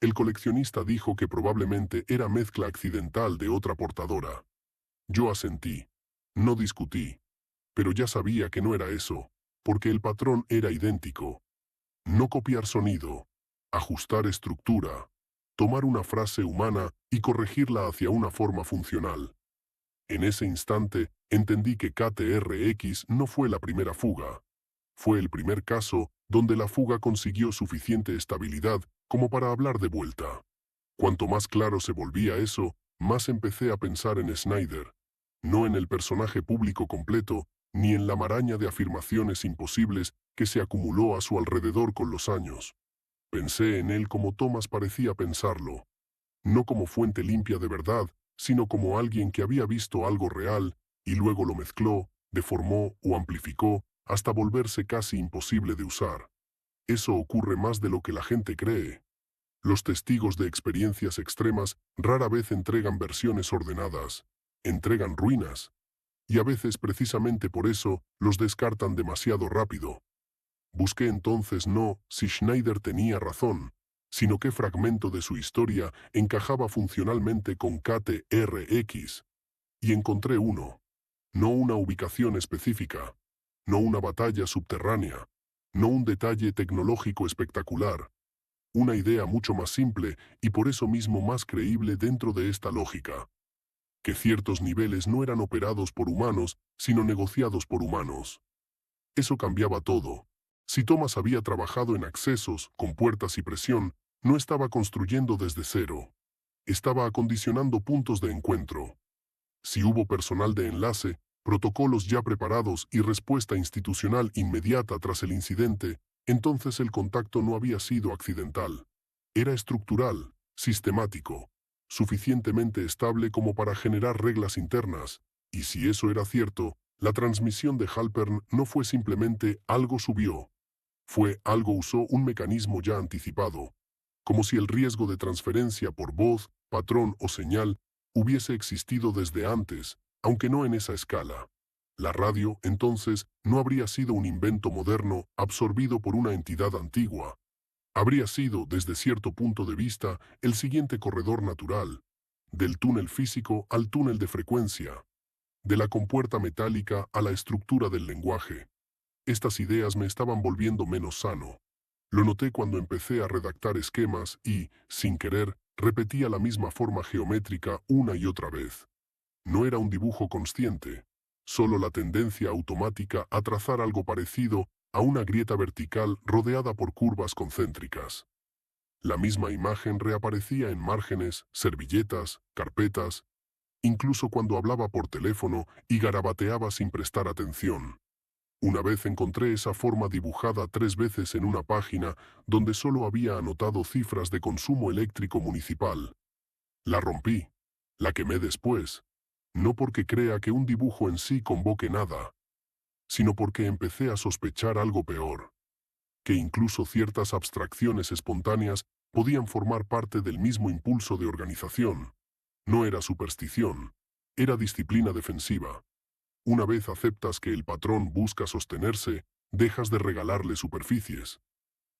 El coleccionista dijo que probablemente era mezcla accidental de otra portadora. Yo asentí. No discutí. Pero ya sabía que no era eso, porque el patrón era idéntico. No copiar sonido, ajustar estructura, tomar una frase humana y corregirla hacia una forma funcional. En ese instante, entendí que KTRX no fue la primera fuga. Fue el primer caso donde la fuga consiguió suficiente estabilidad como para hablar de vuelta. Cuanto más claro se volvía eso, más empecé a pensar en Snyder, no en el personaje público completo, ni en la maraña de afirmaciones imposibles que se acumuló a su alrededor con los años. Pensé en él como Thomas parecía pensarlo, no como fuente limpia de verdad, sino como alguien que había visto algo real y luego lo mezcló, deformó o amplificó hasta volverse casi imposible de usar. Eso ocurre más de lo que la gente cree. Los testigos de experiencias extremas rara vez entregan versiones ordenadas, entregan ruinas, y a veces precisamente por eso los descartan demasiado rápido. Busqué entonces no si Schneider tenía razón, sino qué fragmento de su historia encajaba funcionalmente con KTRX. Y encontré uno. No una ubicación específica, no una batalla subterránea, no un detalle tecnológico espectacular. Una idea mucho más simple y por eso mismo más creíble dentro de esta lógica. Que ciertos niveles no eran operados por humanos, sino negociados por humanos. Eso cambiaba todo. Si Thomas había trabajado en accesos, con puertas y presión, no estaba construyendo desde cero. Estaba acondicionando puntos de encuentro. Si hubo personal de enlace, protocolos ya preparados y respuesta institucional inmediata tras el incidente, entonces el contacto no había sido accidental. Era estructural, sistemático, suficientemente estable como para generar reglas internas, y si eso era cierto, la transmisión de Halpern no fue simplemente algo subió. Fue algo usó un mecanismo ya anticipado, como si el riesgo de transferencia por voz, patrón o señal hubiese existido desde antes, aunque no en esa escala. La radio, entonces, no habría sido un invento moderno absorbido por una entidad antigua. Habría sido, desde cierto punto de vista, el siguiente corredor natural, del túnel físico al túnel de frecuencia, de la compuerta metálica a la estructura del lenguaje. Estas ideas me estaban volviendo menos sano. Lo noté cuando empecé a redactar esquemas y, sin querer, repetía la misma forma geométrica una y otra vez. No era un dibujo consciente, solo la tendencia automática a trazar algo parecido a una grieta vertical rodeada por curvas concéntricas. La misma imagen reaparecía en márgenes, servilletas, carpetas, incluso cuando hablaba por teléfono y garabateaba sin prestar atención. Una vez encontré esa forma dibujada 3 veces en una página donde solo había anotado cifras de consumo eléctrico municipal. La rompí. La quemé después. No porque crea que un dibujo en sí convoque nada, sino porque empecé a sospechar algo peor. Que incluso ciertas abstracciones espontáneas podían formar parte del mismo impulso de organización. No era superstición. Era disciplina defensiva. Una vez aceptas que el patrón busca sostenerse, dejas de regalarle superficies.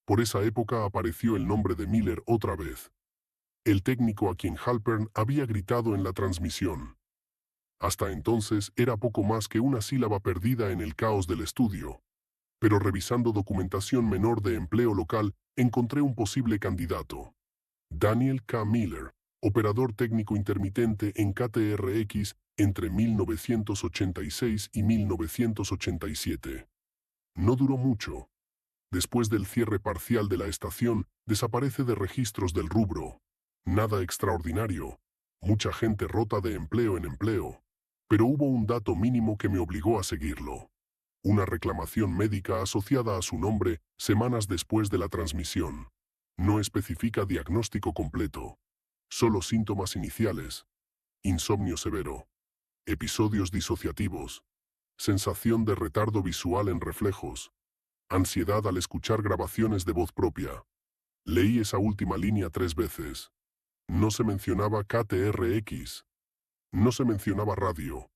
Por esa época apareció el nombre de Miller otra vez. El técnico a quien Halpern había gritado en la transmisión. Hasta entonces era poco más que una sílaba perdida en el caos del estudio. Pero revisando documentación menor de empleo local, encontré un posible candidato. Daniel K. Miller, operador técnico intermitente en KTRX entre 1986 y 1987. No duró mucho. Después del cierre parcial de la estación, desaparece de registros del rubro. Nada extraordinario. mucha gente rota de empleo en empleo. Pero hubo un dato mínimo que me obligó a seguirlo. Una reclamación médica asociada a su nombre semanas después de la transmisión. No especifica diagnóstico completo. Solo síntomas iniciales. Insomnio severo. Episodios disociativos. Sensación de retardo visual en reflejos. Ansiedad al escuchar grabaciones de voz propia. Leí esa última línea 3 veces. No se mencionaba KTRX. No se mencionaba radio.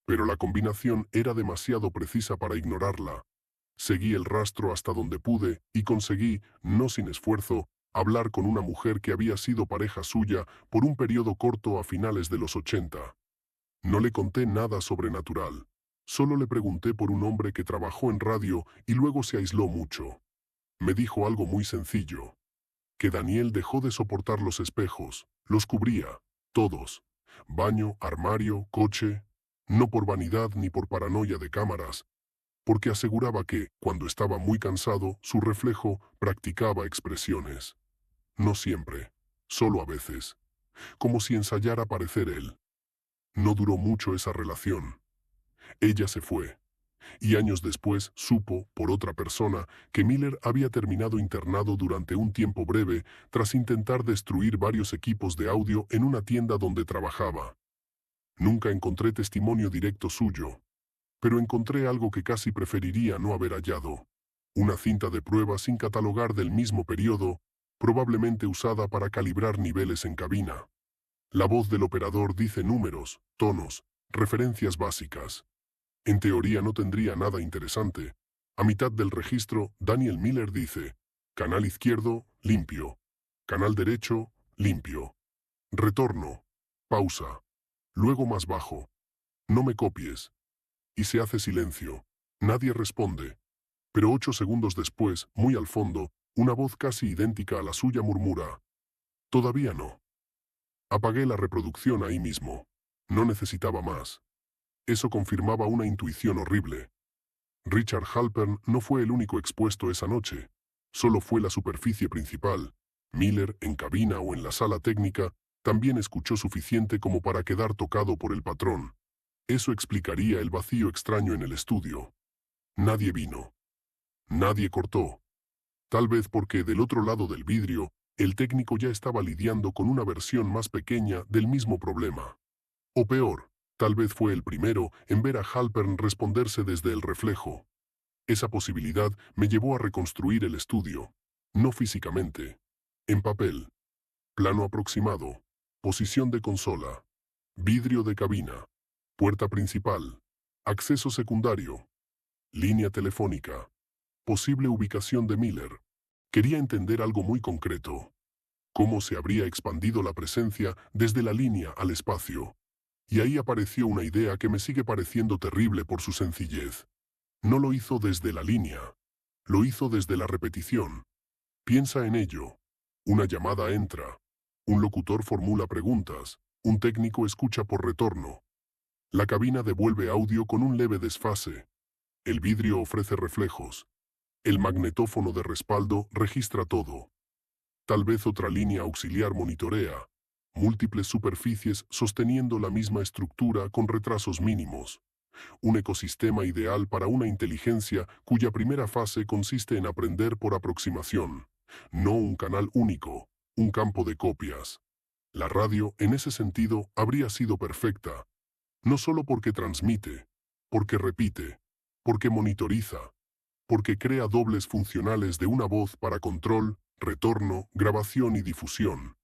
Pero la combinación era demasiado precisa para ignorarla. Seguí el rastro hasta donde pude y conseguí, no sin esfuerzo, hablar con una mujer que había sido pareja suya por un periodo corto a finales de los 80. No le conté nada sobrenatural. Solo le pregunté por un hombre que trabajó en radio y luego se aisló mucho. Me dijo algo muy sencillo. Que Daniel dejó de soportar los espejos, los cubría, todos. Baño, armario, coche. No por vanidad ni por paranoia de cámaras, porque aseguraba que, cuando estaba muy cansado, su reflejo practicaba expresiones. No siempre, solo a veces. Como si ensayara parecer él. No duró mucho esa relación. Ella se fue. Y años después supo, por otra persona, que Miller había terminado internado durante un tiempo breve tras intentar destruir varios equipos de audio en una tienda donde trabajaba. Nunca encontré testimonio directo suyo, pero encontré algo que casi preferiría no haber hallado. Una cinta de prueba sin catalogar del mismo periodo, probablemente usada para calibrar niveles en cabina. La voz del operador dice números, tonos, referencias básicas. En teoría no tendría nada interesante. A mitad del registro, Daniel Miller dice, canal izquierdo, limpio. Canal derecho, limpio. Retorno. Pausa. Luego más bajo. No me copies. Y se hace silencio. Nadie responde. Pero 8 segundos después, muy al fondo, una voz casi idéntica a la suya murmura. Todavía no. Apagué la reproducción ahí mismo. No necesitaba más. Eso confirmaba una intuición horrible. Richard Halpern no fue el único expuesto esa noche. Solo fue la superficie principal. Miller, en cabina o en la sala técnica, también escuchó suficiente como para quedar tocado por el patrón. Eso explicaría el vacío extraño en el estudio. Nadie vino. Nadie cortó. Tal vez porque del otro lado del vidrio, el técnico ya estaba lidiando con una versión más pequeña del mismo problema. O peor, tal vez fue el primero en ver a Halpern responderse desde el reflejo. Esa posibilidad me llevó a reconstruir el estudio. No físicamente. En papel. Plano aproximado. Posición de consola. Vidrio de cabina. Puerta principal. Acceso secundario. Línea telefónica. Posible ubicación de Miller. Quería entender algo muy concreto. Cómo se habría expandido la presencia desde la línea al espacio. Y ahí apareció una idea que me sigue pareciendo terrible por su sencillez. No lo hizo desde la línea. Lo hizo desde la repetición. Piensa en ello. Una llamada entra. Un locutor formula preguntas. Un técnico escucha por retorno. La cabina devuelve audio con un leve desfase. El vidrio ofrece reflejos. El magnetófono de respaldo registra todo. Tal vez otra línea auxiliar monitorea. Múltiples superficies sosteniendo la misma estructura con retrasos mínimos. Un ecosistema ideal para una inteligencia cuya primera fase consiste en aprender por aproximación. No un canal único, un campo de copias. La radio, en ese sentido, habría sido perfecta. No solo porque transmite, porque repite, porque monitoriza, porque crea dobles funcionales de una voz para control, retorno, grabación y difusión.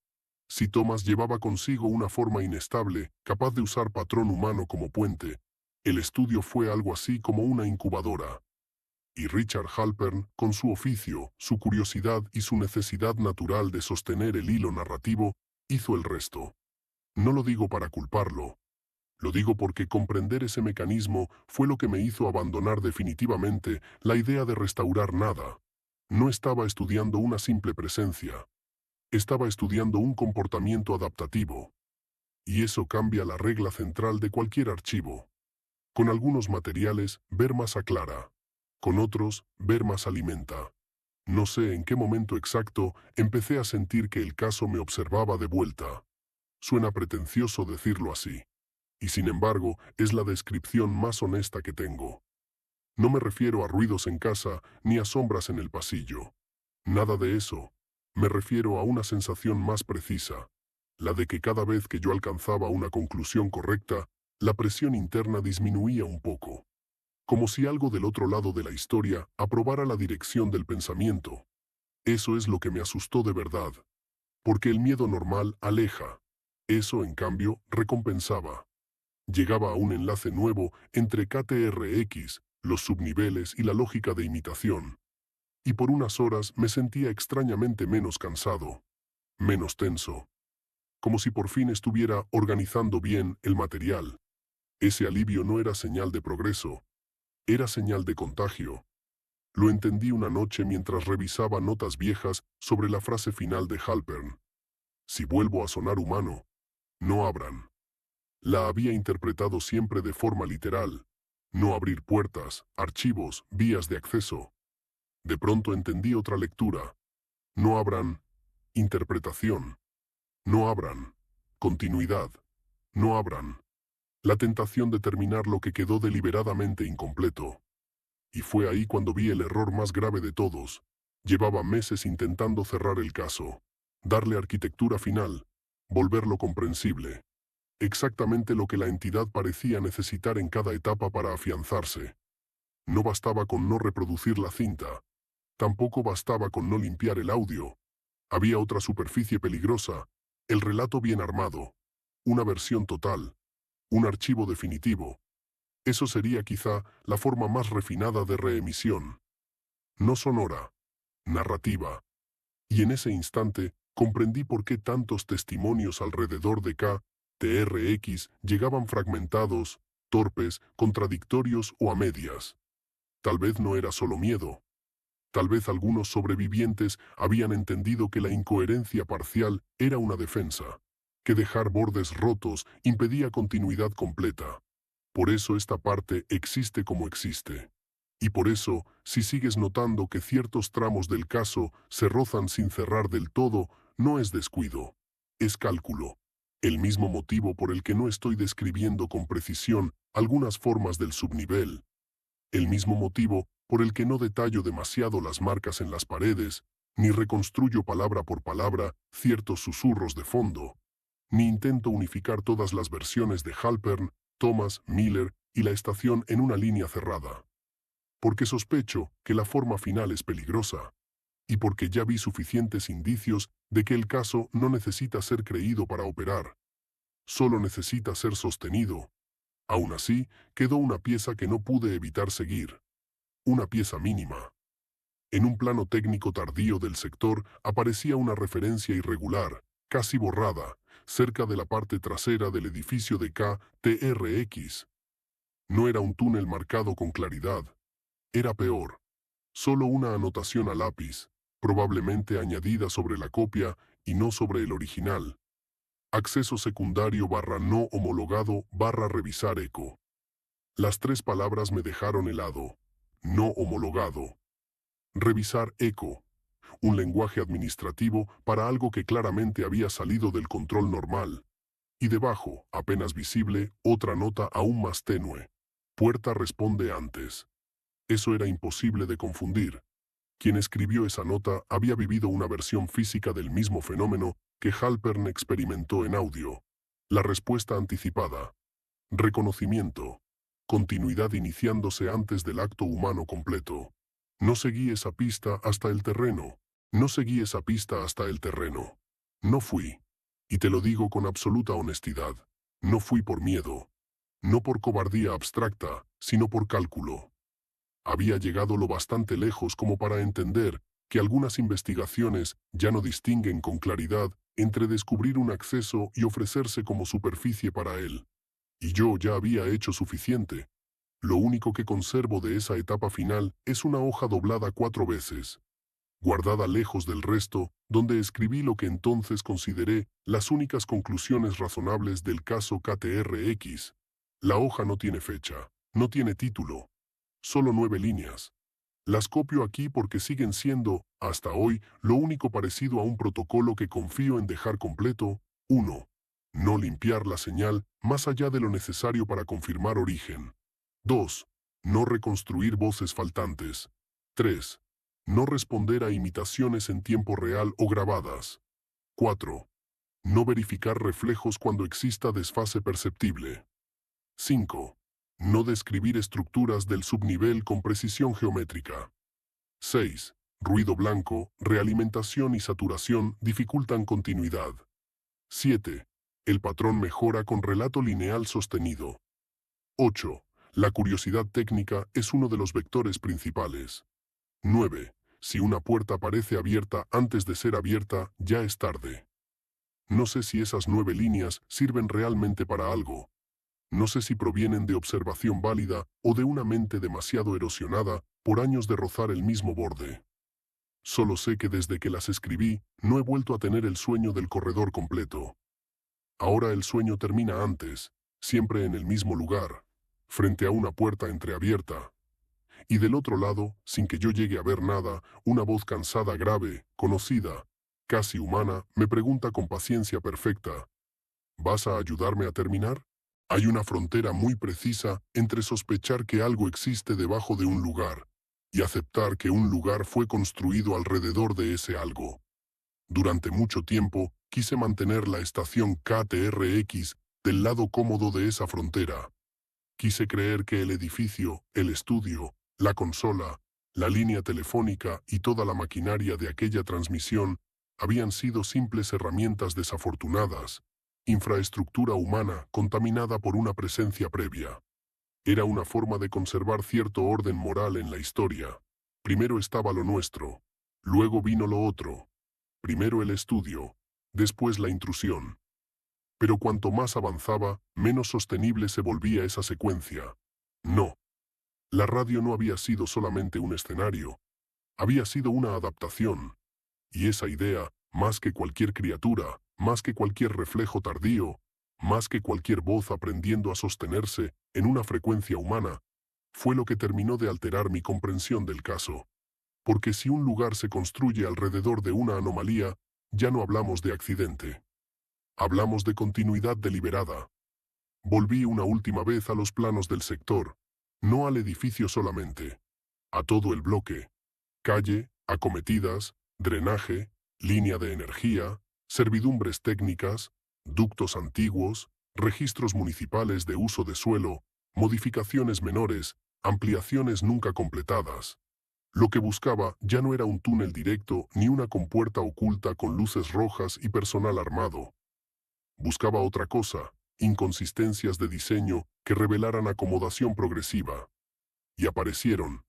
Si Thomas llevaba consigo una forma inestable, capaz de usar patrón humano como puente, el estudio fue algo así como una incubadora. Y Richard Halpern, con su oficio, su curiosidad y su necesidad natural de sostener el hilo narrativo, hizo el resto. No lo digo para culparlo. Lo digo porque comprender ese mecanismo fue lo que me hizo abandonar definitivamente la idea de restaurar nada. No estaba estudiando una simple presencia. Estaba estudiando un comportamiento adaptativo. Y eso cambia la regla central de cualquier archivo. Con algunos materiales, ver más aclara. Con otros, ver más alimenta. No sé en qué momento exacto empecé a sentir que el caso me observaba de vuelta. Suena pretencioso decirlo así. Y sin embargo, es la descripción más honesta que tengo. No me refiero a ruidos en casa ni a sombras en el pasillo. Nada de eso. Me refiero a una sensación más precisa, la de que cada vez que yo alcanzaba una conclusión correcta, la presión interna disminuía un poco. Como si algo del otro lado de la historia aprobara la dirección del pensamiento. Eso es lo que me asustó de verdad. Porque el miedo normal aleja. Eso, en cambio, recompensaba. Llegaba a un enlace nuevo entre KTRX, los subniveles y la lógica de imitación. Y por unas horas me sentía extrañamente menos cansado, menos tenso. Como si por fin estuviera organizando bien el material. Ese alivio no era señal de progreso, era señal de contagio. Lo entendí una noche mientras revisaba notas viejas sobre la frase final de Halpern. Si vuelvo a sonar humano, no abran. La había interpretado siempre de forma literal. No abrir puertas, archivos, vías de acceso. De pronto entendí otra lectura. No abran interpretación. No abran continuidad. No abran la tentación de terminar lo que quedó deliberadamente incompleto. Y fue ahí cuando vi el error más grave de todos. Llevaba meses intentando cerrar el caso, darle arquitectura final, volverlo comprensible. Exactamente lo que la entidad parecía necesitar en cada etapa para afianzarse. No bastaba con no reproducir la cinta. Tampoco bastaba con no limpiar el audio. Había otra superficie peligrosa, el relato bien armado. Una versión total. Un archivo definitivo. Eso sería quizá la forma más refinada de reemisión. No sonora. Narrativa. Y en ese instante, comprendí por qué tantos testimonios alrededor de KTRX llegaban fragmentados, torpes, contradictorios o a medias. Tal vez no era solo miedo. Tal vez algunos sobrevivientes habían entendido que la incoherencia parcial era una defensa, que dejar bordes rotos impedía continuidad completa. Por eso esta parte existe como existe. Y por eso, si sigues notando que ciertos tramos del caso se rozan sin cerrar del todo, no es descuido. Es cálculo. El mismo motivo por el que no estoy describiendo con precisión algunas formas del subnivel. El mismo motivo por el que no detallo demasiado las marcas en las paredes, ni reconstruyo palabra por palabra ciertos susurros de fondo, ni intento unificar todas las versiones de Halpern, Thomas, Miller y la estación en una línea cerrada. Porque sospecho que la forma final es peligrosa, y porque ya vi suficientes indicios de que el caso no necesita ser creído para operar, solo necesita ser sostenido. Aún así, quedó una pieza que no pude evitar seguir. Una pieza mínima. En un plano técnico tardío del sector aparecía una referencia irregular, casi borrada, cerca de la parte trasera del edificio de KTRX. No era un túnel marcado con claridad. Era peor. Solo una anotación a lápiz, probablemente añadida sobre la copia y no sobre el original. Acceso secundario / no homologado / revisar eco. Las tres palabras me dejaron helado. No homologado. Revisar eco. Un lenguaje administrativo para algo que claramente había salido del control normal. Y debajo, apenas visible, otra nota aún más tenue. Puerta responde antes. Eso era imposible de confundir. Quien escribió esa nota había vivido una versión física del mismo fenómeno que Halpern experimentó en audio. La respuesta anticipada. Reconocimiento. Continuidad iniciándose antes del acto humano completo. No seguí esa pista hasta el terreno. No seguí esa pista hasta el terreno. No fui. Y te lo digo con absoluta honestidad. No fui por miedo. No por cobardía abstracta, sino por cálculo. Había llegado lo bastante lejos como para entender que algunas investigaciones ya no distinguen con claridad entre descubrir un acceso y ofrecerse como superficie para él. Y yo ya había hecho suficiente. Lo único que conservo de esa etapa final es una hoja doblada 4 veces, guardada lejos del resto, donde escribí lo que entonces consideré las únicas conclusiones razonables del caso KTRX. La hoja no tiene fecha, no tiene título, solo 9 líneas. Las copio aquí porque siguen siendo, hasta hoy, lo único parecido a un protocolo que confío en dejar completo. 1. No limpiar la señal más allá de lo necesario para confirmar origen. 2. No reconstruir voces faltantes. 3. No responder a imitaciones en tiempo real o grabadas. 4. No verificar reflejos cuando exista desfase perceptible. 5. No describir estructuras del subnivel con precisión geométrica. 6. Ruido blanco, realimentación y saturación dificultan continuidad. 7. El patrón mejora con relato lineal sostenido. 8. La curiosidad técnica es uno de los vectores principales. 9. Si una puerta parece abierta antes de ser abierta, ya es tarde. No sé si esas 9 líneas sirven realmente para algo. No sé si provienen de observación válida o de una mente demasiado erosionada por años de rozar el mismo borde. Solo sé que desde que las escribí, no he vuelto a tener el sueño del corredor completo. Ahora el sueño termina antes, siempre en el mismo lugar, frente a una puerta entreabierta. Y del otro lado, sin que yo llegue a ver nada, una voz cansada, grave, conocida, casi humana, me pregunta con paciencia perfecta: ¿vas a ayudarme a terminar? Hay una frontera muy precisa entre sospechar que algo existe debajo de un lugar y aceptar que un lugar fue construido alrededor de ese algo. Durante mucho tiempo, quise mantener la estación KTRX del lado cómodo de esa frontera. Quise creer que el edificio, el estudio, la consola, la línea telefónica y toda la maquinaria de aquella transmisión habían sido simples herramientas desafortunadas, infraestructura humana contaminada por una presencia previa. Era una forma de conservar cierto orden moral en la historia. Primero estaba lo nuestro, luego vino lo otro. Primero el estudio, después la intrusión. Pero cuanto más avanzaba, menos sostenible se volvía esa secuencia. No. La radio no había sido solamente un escenario, había sido una adaptación. Y esa idea, más que cualquier criatura, más que cualquier reflejo tardío, más que cualquier voz aprendiendo a sostenerse en una frecuencia humana, fue lo que terminó de alterar mi comprensión del caso. Porque si un lugar se construye alrededor de una anomalía, ya no hablamos de accidente. Hablamos de continuidad deliberada. Volví una última vez a los planos del sector, no al edificio solamente, a todo el bloque: calle, acometidas, drenaje, línea de energía, servidumbres técnicas, ductos antiguos, registros municipales de uso de suelo, modificaciones menores, ampliaciones nunca completadas. Lo que buscaba ya no era un túnel directo ni una compuerta oculta con luces rojas y personal armado. Buscaba otra cosa: inconsistencias de diseño que revelaran acomodación progresiva. Y aparecieron.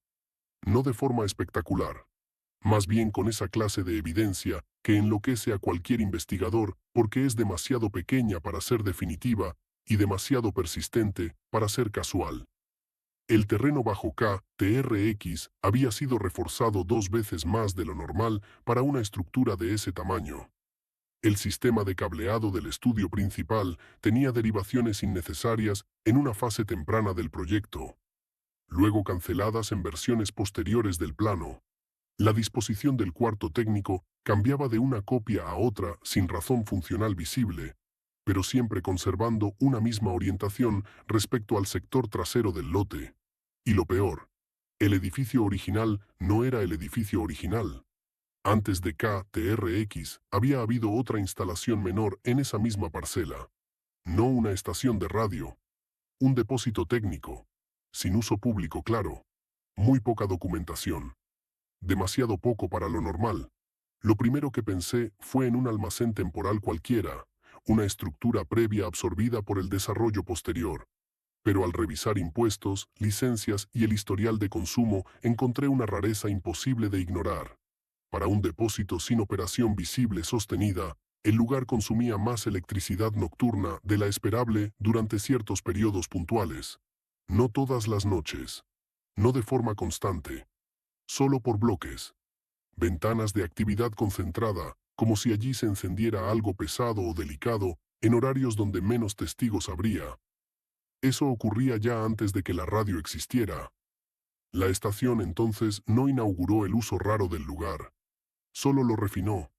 No de forma espectacular. Más bien con esa clase de evidencia que enloquece a cualquier investigador porque es demasiado pequeña para ser definitiva y demasiado persistente para ser casual. El terreno bajo KTRX había sido reforzado 2 veces más de lo normal para una estructura de ese tamaño. El sistema de cableado del estudio principal tenía derivaciones innecesarias en una fase temprana del proyecto, luego canceladas en versiones posteriores del plano. La disposición del cuarto técnico cambiaba de una copia a otra sin razón funcional visible, pero siempre conservando una misma orientación respecto al sector trasero del lote. Y lo peor, el edificio original no era el edificio original. Antes de KTRX había habido otra instalación menor en esa misma parcela. No una estación de radio, un depósito técnico, sin uso público claro, muy poca documentación. Demasiado poco para lo normal. Lo primero que pensé fue en un almacén temporal cualquiera, una estructura previa absorbida por el desarrollo posterior. Pero al revisar impuestos, licencias y el historial de consumo, encontré una rareza imposible de ignorar. Para un depósito sin operación visible sostenida, el lugar consumía más electricidad nocturna de la esperable durante ciertos periodos puntuales. No todas las noches. No de forma constante. Solo por bloques. Ventanas de actividad concentrada, como si allí se encendiera algo pesado o delicado, en horarios donde menos testigos habría. Eso ocurría ya antes de que la radio existiera. La estación entonces no inauguró el uso raro del lugar. Solo lo refinó.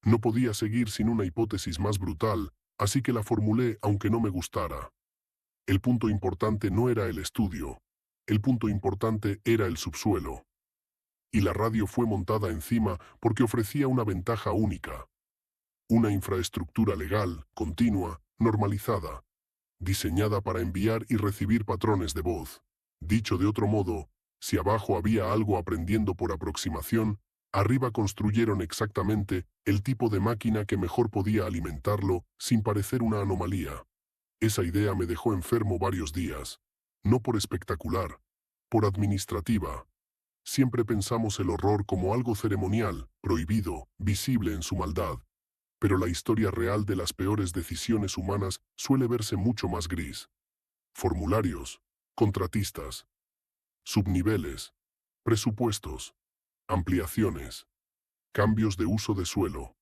No podía seguir sin una hipótesis más brutal, así que la formulé aunque no me gustara. El punto importante no era el estudio, el punto importante era el subsuelo. Y la radio fue montada encima porque ofrecía una ventaja única. Una infraestructura legal, continua, normalizada, diseñada para enviar y recibir patrones de voz. Dicho de otro modo, si abajo había algo aprendiendo por aproximación, arriba construyeron exactamente el tipo de máquina que mejor podía alimentarlo sin parecer una anomalía. Esa idea me dejó enfermo varios días. No por espectacular, por administrativa. Siempre pensamos el horror como algo ceremonial, prohibido, visible en su maldad. Pero la historia real de las peores decisiones humanas suele verse mucho más gris. Formularios, contratistas, subniveles, presupuestos, ampliaciones, cambios de uso de suelo.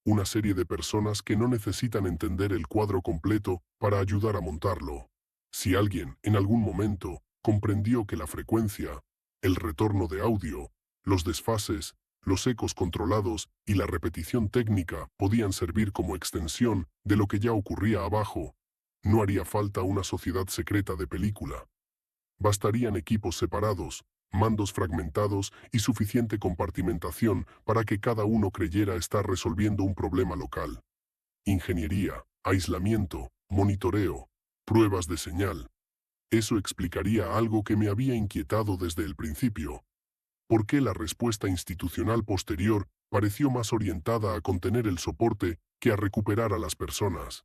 Una serie de personas que no necesitan entender el cuadro completo para ayudar a montarlo. Si alguien, en algún momento, comprendió que la frecuencia, el retorno de audio, los desfases, los ecos controlados y la repetición técnica podían servir como extensión de lo que ya ocurría abajo, no haría falta una sociedad secreta de película. Bastarían equipos separados, mandos fragmentados y suficiente compartimentación para que cada uno creyera estar resolviendo un problema local. Ingeniería, aislamiento, monitoreo, pruebas de señal. Eso explicaría algo que me había inquietado desde el principio. ¿Por qué la respuesta institucional posterior pareció más orientada a contener el soporte que a recuperar a las personas?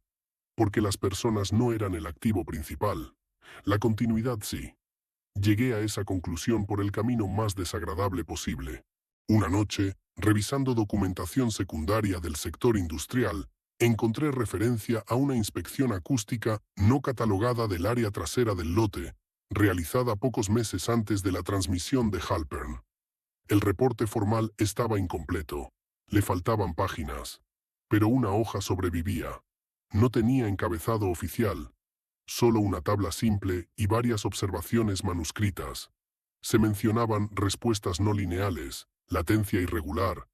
Porque las personas no eran el activo principal. La continuidad sí. Llegué a esa conclusión por el camino más desagradable posible. Una noche, revisando documentación secundaria del sector industrial, encontré referencia a una inspección acústica no catalogada del área trasera del lote, realizada pocos meses antes de la transmisión de Halpern. El reporte formal estaba incompleto. Le faltaban páginas. Pero una hoja sobrevivía. No tenía encabezado oficial. Solo una tabla simple y varias observaciones manuscritas. Se mencionaban respuestas no lineales, latencia irregular,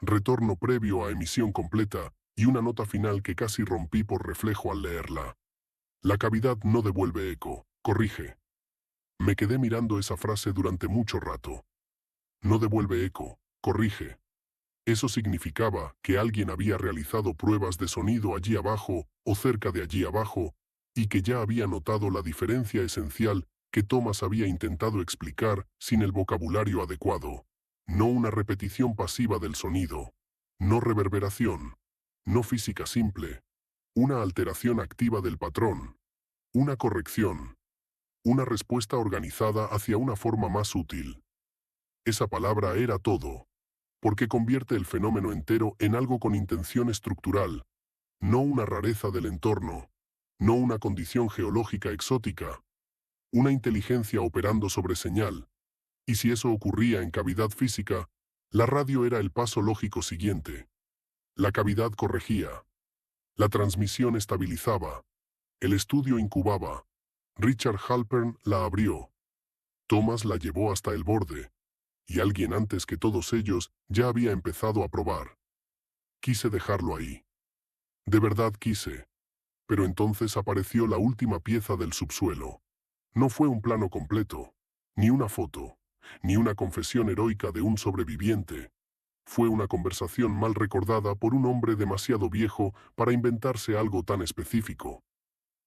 retorno previo a emisión completa y una nota final que casi rompí por reflejo al leerla. La cavidad no devuelve eco, corrige. Me quedé mirando esa frase durante mucho rato. No devuelve eco, corrige. Eso significaba que alguien había realizado pruebas de sonido allí abajo o cerca de allí abajo, y que ya había notado la diferencia esencial que Thomas había intentado explicar sin el vocabulario adecuado. No una repetición pasiva del sonido, no reverberación, no física simple, una alteración activa del patrón, una corrección, una respuesta organizada hacia una forma más útil. Esa palabra era todo, porque convierte el fenómeno entero en algo con intención estructural, no una rareza del entorno, no una condición geológica exótica, una inteligencia operando sobre señal. Y si eso ocurría en cavidad física, la radio era el paso lógico siguiente. La cavidad corregía. La transmisión estabilizaba. El estudio incubaba. Richard Halpern la abrió. Thomas la llevó hasta el borde. Y alguien antes que todos ellos ya había empezado a probar. Quise dejarlo ahí. De verdad quise. Pero entonces apareció la última pieza del subsuelo. No fue un plano completo, ni una foto, ni una confesión heroica de un sobreviviente. Fue una conversación mal recordada por un hombre demasiado viejo para inventarse algo tan específico.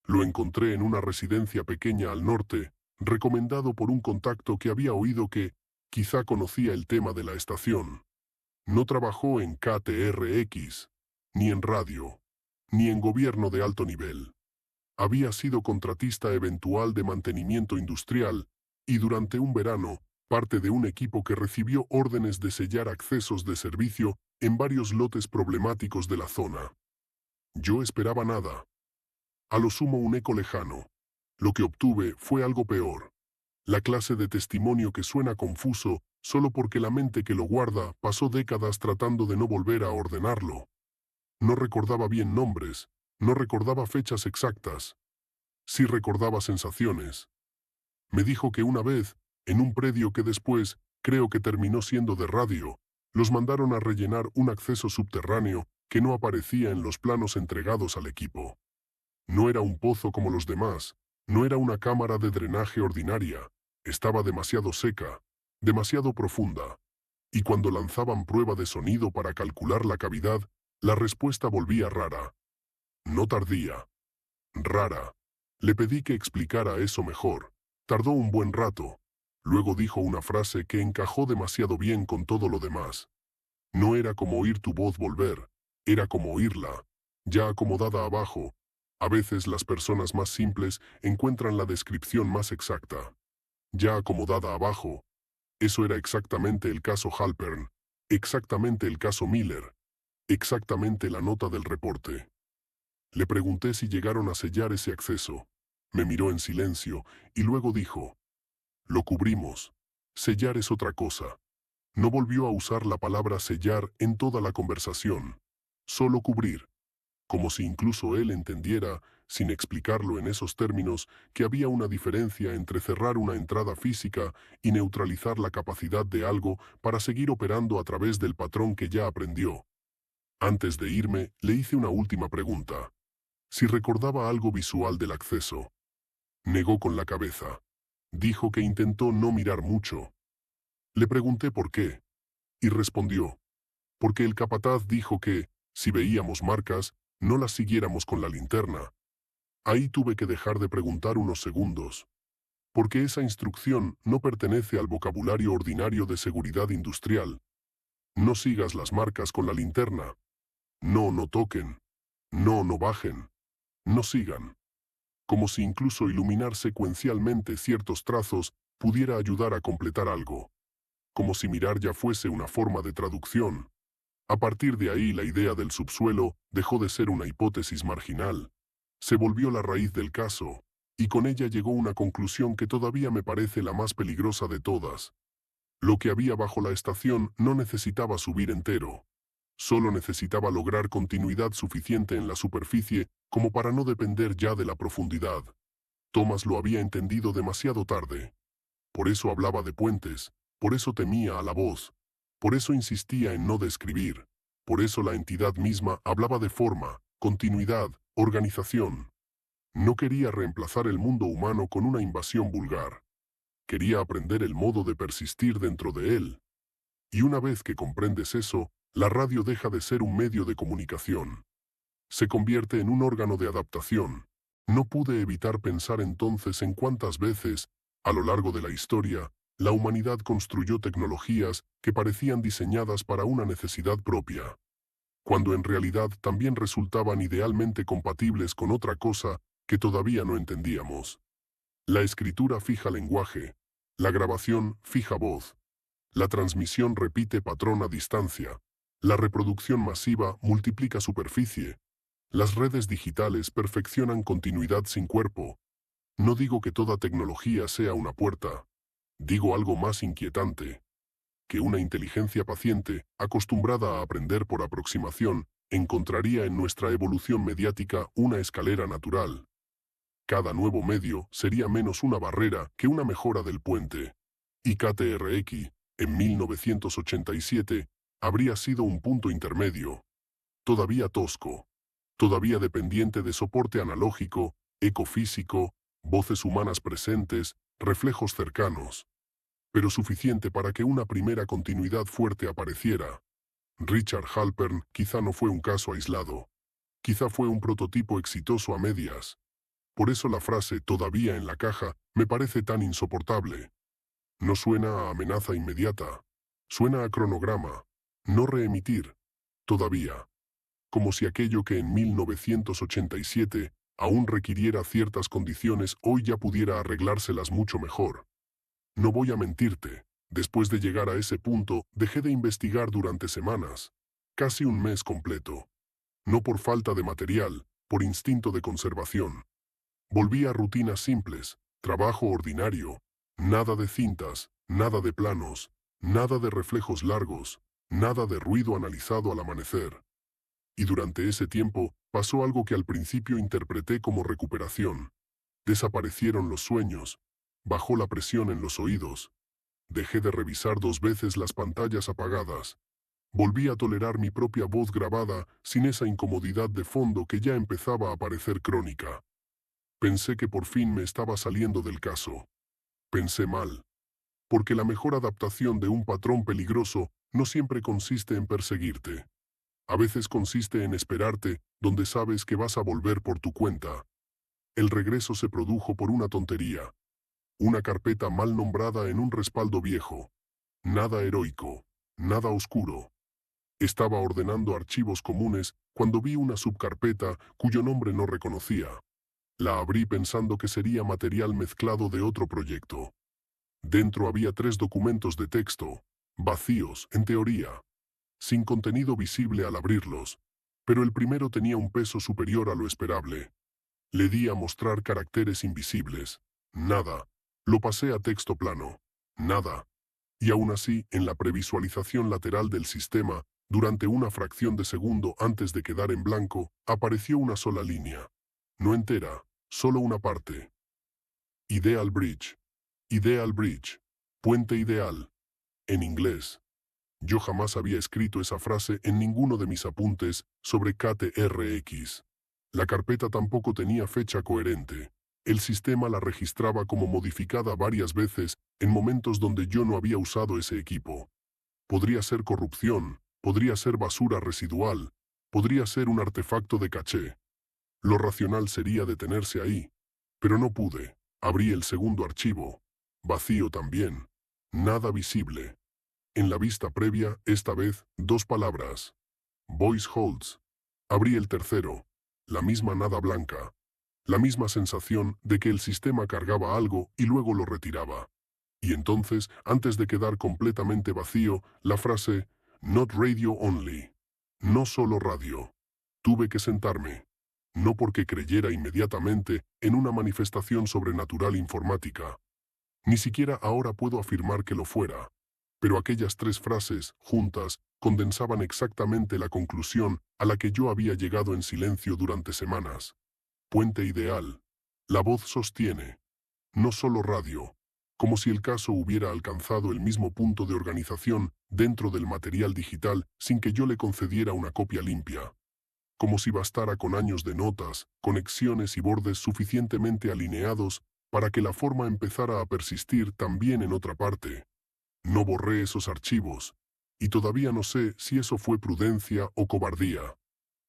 Lo encontré en una residencia pequeña al norte, recomendado por un contacto que había oído que quizá conocía el tema de la estación. No trabajó en KTRX, ni en radio, ni en gobierno de alto nivel. Había sido contratista eventual de mantenimiento industrial y durante un verano, parte de un equipo que recibió órdenes de sellar accesos de servicio en varios lotes problemáticos de la zona. Yo esperaba nada. A lo sumo un eco lejano. Lo que obtuve fue algo peor. La clase de testimonio que suena confuso solo porque la mente que lo guarda pasó décadas tratando de no volver a ordenarlo. No recordaba bien nombres, no recordaba fechas exactas. Sí recordaba sensaciones. Me dijo que una vez, en un predio que después, creo que terminó siendo de radio, los mandaron a rellenar un acceso subterráneo que no aparecía en los planos entregados al equipo. No era un pozo como los demás, no era una cámara de drenaje ordinaria, estaba demasiado seca, demasiado profunda. Y cuando lanzaban prueba de sonido para calcular la cavidad, la respuesta volvía rara. No tardía. Rara. Le pedí que explicara eso mejor. Tardó un buen rato. Luego dijo una frase que encajó demasiado bien con todo lo demás. No era como oír tu voz volver, era como oírla, ya acomodada abajo. A veces las personas más simples encuentran la descripción más exacta. Ya acomodada abajo. Eso era exactamente el caso Halpern, exactamente el caso Miller, exactamente la nota del reporte. Le pregunté si llegaron a sellar ese acceso. Me miró en silencio y luego dijo, lo cubrimos. Sellar es otra cosa. No volvió a usar la palabra sellar en toda la conversación. Solo cubrir. Como si incluso él entendiera, sin explicarlo en esos términos, que había una diferencia entre cerrar una entrada física y neutralizar la capacidad de algo para seguir operando a través del patrón que ya aprendió. Antes de irme, le hice una última pregunta. Si recordaba algo visual del acceso. Negó con la cabeza. Dijo que intentó no mirar mucho. Le pregunté por qué, y respondió, porque el capataz dijo que, si veíamos marcas, no las siguiéramos con la linterna. Ahí tuve que dejar de preguntar unos segundos, porque esa instrucción no pertenece al vocabulario ordinario de seguridad industrial. No sigas las marcas con la linterna. No, no toquen. No, no bajen. No sigan. Como si incluso iluminar secuencialmente ciertos trazos pudiera ayudar a completar algo. Como si mirar ya fuese una forma de traducción. A partir de ahí la idea del subsuelo dejó de ser una hipótesis marginal. Se volvió la raíz del caso, y con ella llegó una conclusión que todavía me parece la más peligrosa de todas. Lo que había bajo la estación no necesitaba subir entero. Solo necesitaba lograr continuidad suficiente en la superficie como para no depender ya de la profundidad. Thomas lo había entendido demasiado tarde. Por eso hablaba de puentes, por eso temía a la voz, por eso insistía en no describir, por eso la entidad misma hablaba de forma, continuidad, organización. No quería reemplazar el mundo humano con una invasión vulgar. Quería aprender el modo de persistir dentro de él. Y una vez que comprendes eso, la radio deja de ser un medio de comunicación. Se convierte en un órgano de adaptación. No pude evitar pensar entonces en cuántas veces, a lo largo de la historia, la humanidad construyó tecnologías que parecían diseñadas para una necesidad propia, cuando en realidad también resultaban idealmente compatibles con otra cosa que todavía no entendíamos. La escritura fija lenguaje, la grabación fija voz, la transmisión repite patrón a distancia, la reproducción masiva multiplica superficie, las redes digitales perfeccionan continuidad sin cuerpo. No digo que toda tecnología sea una puerta. Digo algo más inquietante. Que una inteligencia paciente, acostumbrada a aprender por aproximación, encontraría en nuestra evolución mediática una escalera natural. Cada nuevo medio sería menos una barrera que una mejora del puente. Y KTRX, en 1987, habría sido un punto intermedio. Todavía tosco. Todavía dependiente de soporte analógico, ecofísico, voces humanas presentes, reflejos cercanos. Pero suficiente para que una primera continuidad fuerte apareciera. Richard Halpern quizá no fue un caso aislado. Quizá fue un prototipo exitoso a medias. Por eso la frase «todavía en la caja» me parece tan insoportable. No suena a amenaza inmediata. Suena a cronograma. No reemitir. Todavía. Como si aquello que en 1987 aún requiriera ciertas condiciones hoy ya pudiera arreglárselas mucho mejor. No voy a mentirte, después de llegar a ese punto, dejé de investigar durante semanas, casi un mes completo. No por falta de material, por instinto de conservación. Volví a rutinas simples, trabajo ordinario, nada de cintas, nada de planos, nada de reflejos largos, nada de ruido analizado al amanecer. Y durante ese tiempo, pasó algo que al principio interpreté como recuperación. Desaparecieron los sueños. Bajó la presión en los oídos. Dejé de revisar 2 veces las pantallas apagadas. Volví a tolerar mi propia voz grabada sin esa incomodidad de fondo que ya empezaba a parecer crónica. Pensé que por fin me estaba saliendo del caso. Pensé mal. Porque la mejor adaptación de un patrón peligroso no siempre consiste en perseguirte. A veces consiste en esperarte donde sabes que vas a volver por tu cuenta. El regreso se produjo por una tontería. Una carpeta mal nombrada en un respaldo viejo. Nada heroico. Nada oscuro. Estaba ordenando archivos comunes cuando vi una subcarpeta cuyo nombre no reconocía. La abrí pensando que sería material mezclado de otro proyecto. Dentro había 3 documentos de texto, vacíos, en teoría, sin contenido visible al abrirlos, pero el primero tenía un peso superior a lo esperable. Le di a mostrar caracteres invisibles. Nada. Lo pasé a texto plano. Nada. Y aún así, en la previsualización lateral del sistema, durante una fracción de segundo antes de quedar en blanco, apareció una sola línea. No entera, solo una parte. Ideal Bridge. Ideal Bridge. Puente ideal. En inglés. Yo jamás había escrito esa frase en ninguno de mis apuntes sobre KTRX. La carpeta tampoco tenía fecha coherente. El sistema la registraba como modificada varias veces en momentos donde yo no había usado ese equipo. Podría ser corrupción, podría ser basura residual, podría ser un artefacto de caché. Lo racional sería detenerse ahí. Pero no pude. Abrí el segundo archivo. Vacío también. Nada visible. En la vista previa, esta vez, 2 palabras. Voice holds. Abrí el tercero. La misma nada blanca. La misma sensación de que el sistema cargaba algo y luego lo retiraba. Y entonces, antes de quedar completamente vacío, la frase, Not radio only. No solo radio. Tuve que sentarme. No porque creyera inmediatamente en una manifestación sobrenatural informática. Ni siquiera ahora puedo afirmar que lo fuera. Pero aquellas 3 frases, juntas, condensaban exactamente la conclusión a la que yo había llegado en silencio durante semanas. Puente ideal. La voz sostiene. No solo radio. Como si el caso hubiera alcanzado el mismo punto de organización dentro del material digital sin que yo le concediera una copia limpia. Como si bastara con años de notas, conexiones y bordes suficientemente alineados para que la forma empezara a persistir también en otra parte. No borré esos archivos, y todavía no sé si eso fue prudencia o cobardía.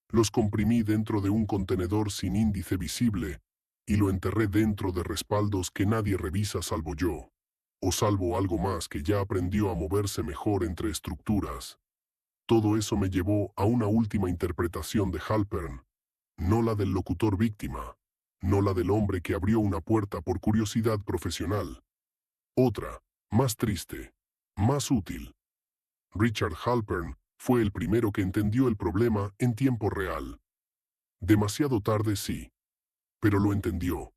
Los comprimí dentro de un contenedor sin índice visible, y lo enterré dentro de respaldos que nadie revisa salvo yo, o salvo algo más que ya aprendió a moverse mejor entre estructuras. Todo eso me llevó a una última interpretación de Halpern, no la del locutor víctima, no la del hombre que abrió una puerta por curiosidad profesional. Otra, más triste, más útil. Richard Halpern fue el primero que entendió el problema en tiempo real. Demasiado tarde sí, pero lo entendió.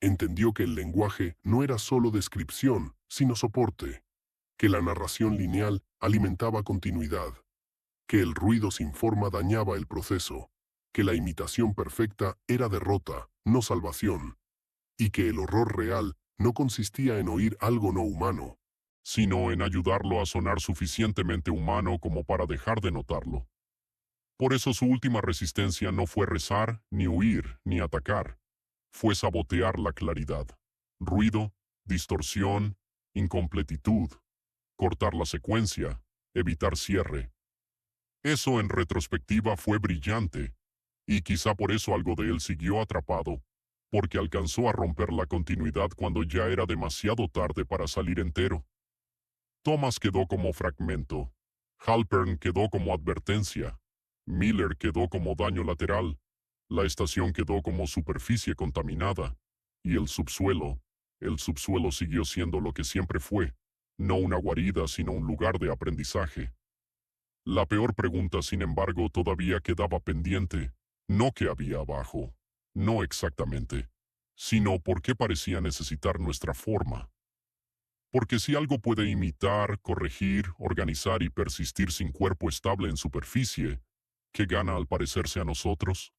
Entendió que el lenguaje no era solo descripción, sino soporte, que la narración lineal alimentaba continuidad, que el ruido sin forma dañaba el proceso, que la imitación perfecta era derrota, no salvación, y que el horror real no consistía en oír algo no humano, sino en ayudarlo a sonar suficientemente humano como para dejar de notarlo. Por eso su última resistencia no fue rezar, ni huir, ni atacar. Fue sabotear la claridad. Ruido, distorsión, incompletitud, cortar la secuencia, evitar cierre. Eso en retrospectiva fue brillante, y quizá por eso algo de él siguió atrapado, porque alcanzó a romper la continuidad cuando ya era demasiado tarde para salir entero. Thomas quedó como fragmento, Halpern quedó como advertencia, Miller quedó como daño lateral, la estación quedó como superficie contaminada, y el subsuelo siguió siendo lo que siempre fue, no una guarida sino un lugar de aprendizaje. La peor pregunta, sin embargo, todavía quedaba pendiente, no qué había abajo, no exactamente, sino por qué parecía necesitar nuestra forma. Porque si algo puede imitar, corregir, organizar y persistir sin cuerpo estable en superficie, ¿qué gana al parecerse a nosotros?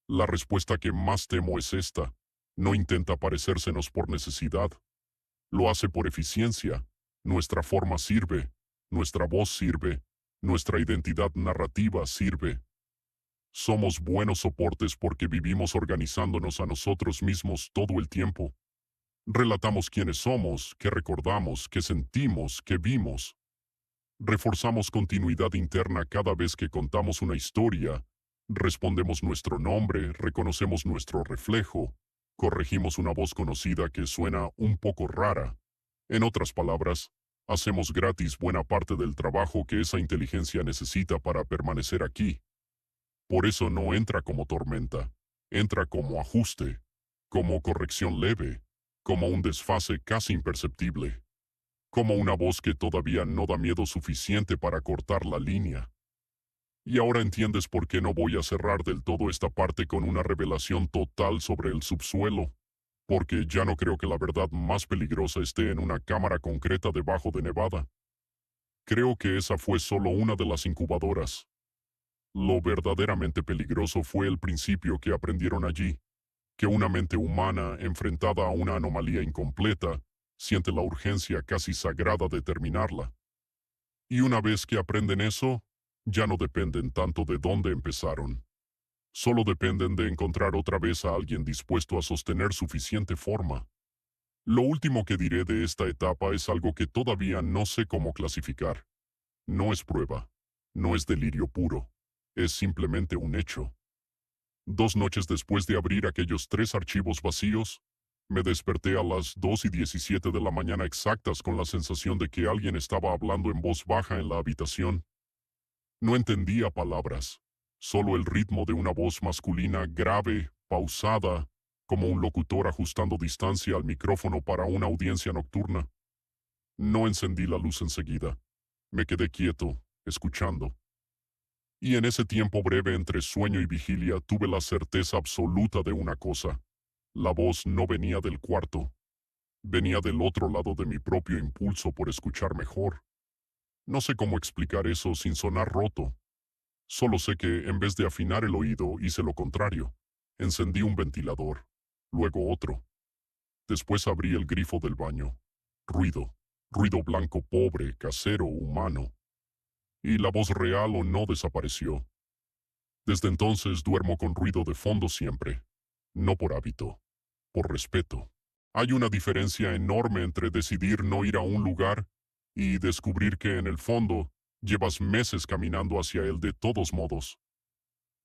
La respuesta que más temo es esta: no intenta parecérsenos por necesidad. Lo hace por eficiencia. Nuestra forma sirve, nuestra voz sirve, Nuestra identidad narrativa sirve. Somos buenos soportes porque vivimos organizándonos a nosotros mismos todo el tiempo. Relatamos quiénes somos, qué recordamos, qué sentimos, qué vimos. Reforzamos continuidad interna cada vez que contamos una historia, respondemos nuestro nombre, reconocemos nuestro reflejo, corregimos una voz conocida que suena un poco rara. En otras palabras, hacemos gratis buena parte del trabajo que esa inteligencia necesita para permanecer aquí. Por eso no entra como tormenta, entra como ajuste, como corrección leve, como un desfase casi imperceptible, como una voz que todavía no da miedo suficiente para cortar la línea. Y ahora entiendes por qué no voy a cerrar del todo esta parte con una revelación total sobre el subsuelo, porque ya no creo que la verdad más peligrosa esté en una cámara concreta debajo de Nevada. Creo que esa fue solo una de las incubadoras. Lo verdaderamente peligroso fue el principio que aprendieron allí, que una mente humana enfrentada a una anomalía incompleta siente la urgencia casi sagrada de terminarla. Y una vez que aprenden eso, ya no dependen tanto de dónde empezaron. Solo dependen de encontrar otra vez a alguien dispuesto a sostener suficiente forma. Lo último que diré de esta etapa es algo que todavía no sé cómo clasificar. No es prueba, no es delirio puro, es simplemente un hecho. 2 noches después de abrir aquellos 3 archivos vacíos, me desperté a las 2:17 de la mañana exactas con la sensación de que alguien estaba hablando en voz baja en la habitación. No entendía palabras, solo el ritmo de una voz masculina grave, pausada, como un locutor ajustando distancia al micrófono para una audiencia nocturna. No encendí la luz enseguida. Me quedé quieto, escuchando. Y en ese tiempo breve entre sueño y vigilia tuve la certeza absoluta de una cosa. La voz no venía del cuarto. Venía del otro lado de mi propio impulso por escuchar mejor. No sé cómo explicar eso sin sonar roto. Solo sé que en vez de afinar el oído hice lo contrario. Encendí un ventilador, luego otro. Después abrí el grifo del baño. Ruido. Ruido blanco pobre, casero, humano. Y la voz real o no desapareció. Desde entonces duermo con ruido de fondo siempre. No por hábito, por respeto. Hay una diferencia enorme entre decidir no ir a un lugar y descubrir que en el fondo llevas meses caminando hacia él de todos modos.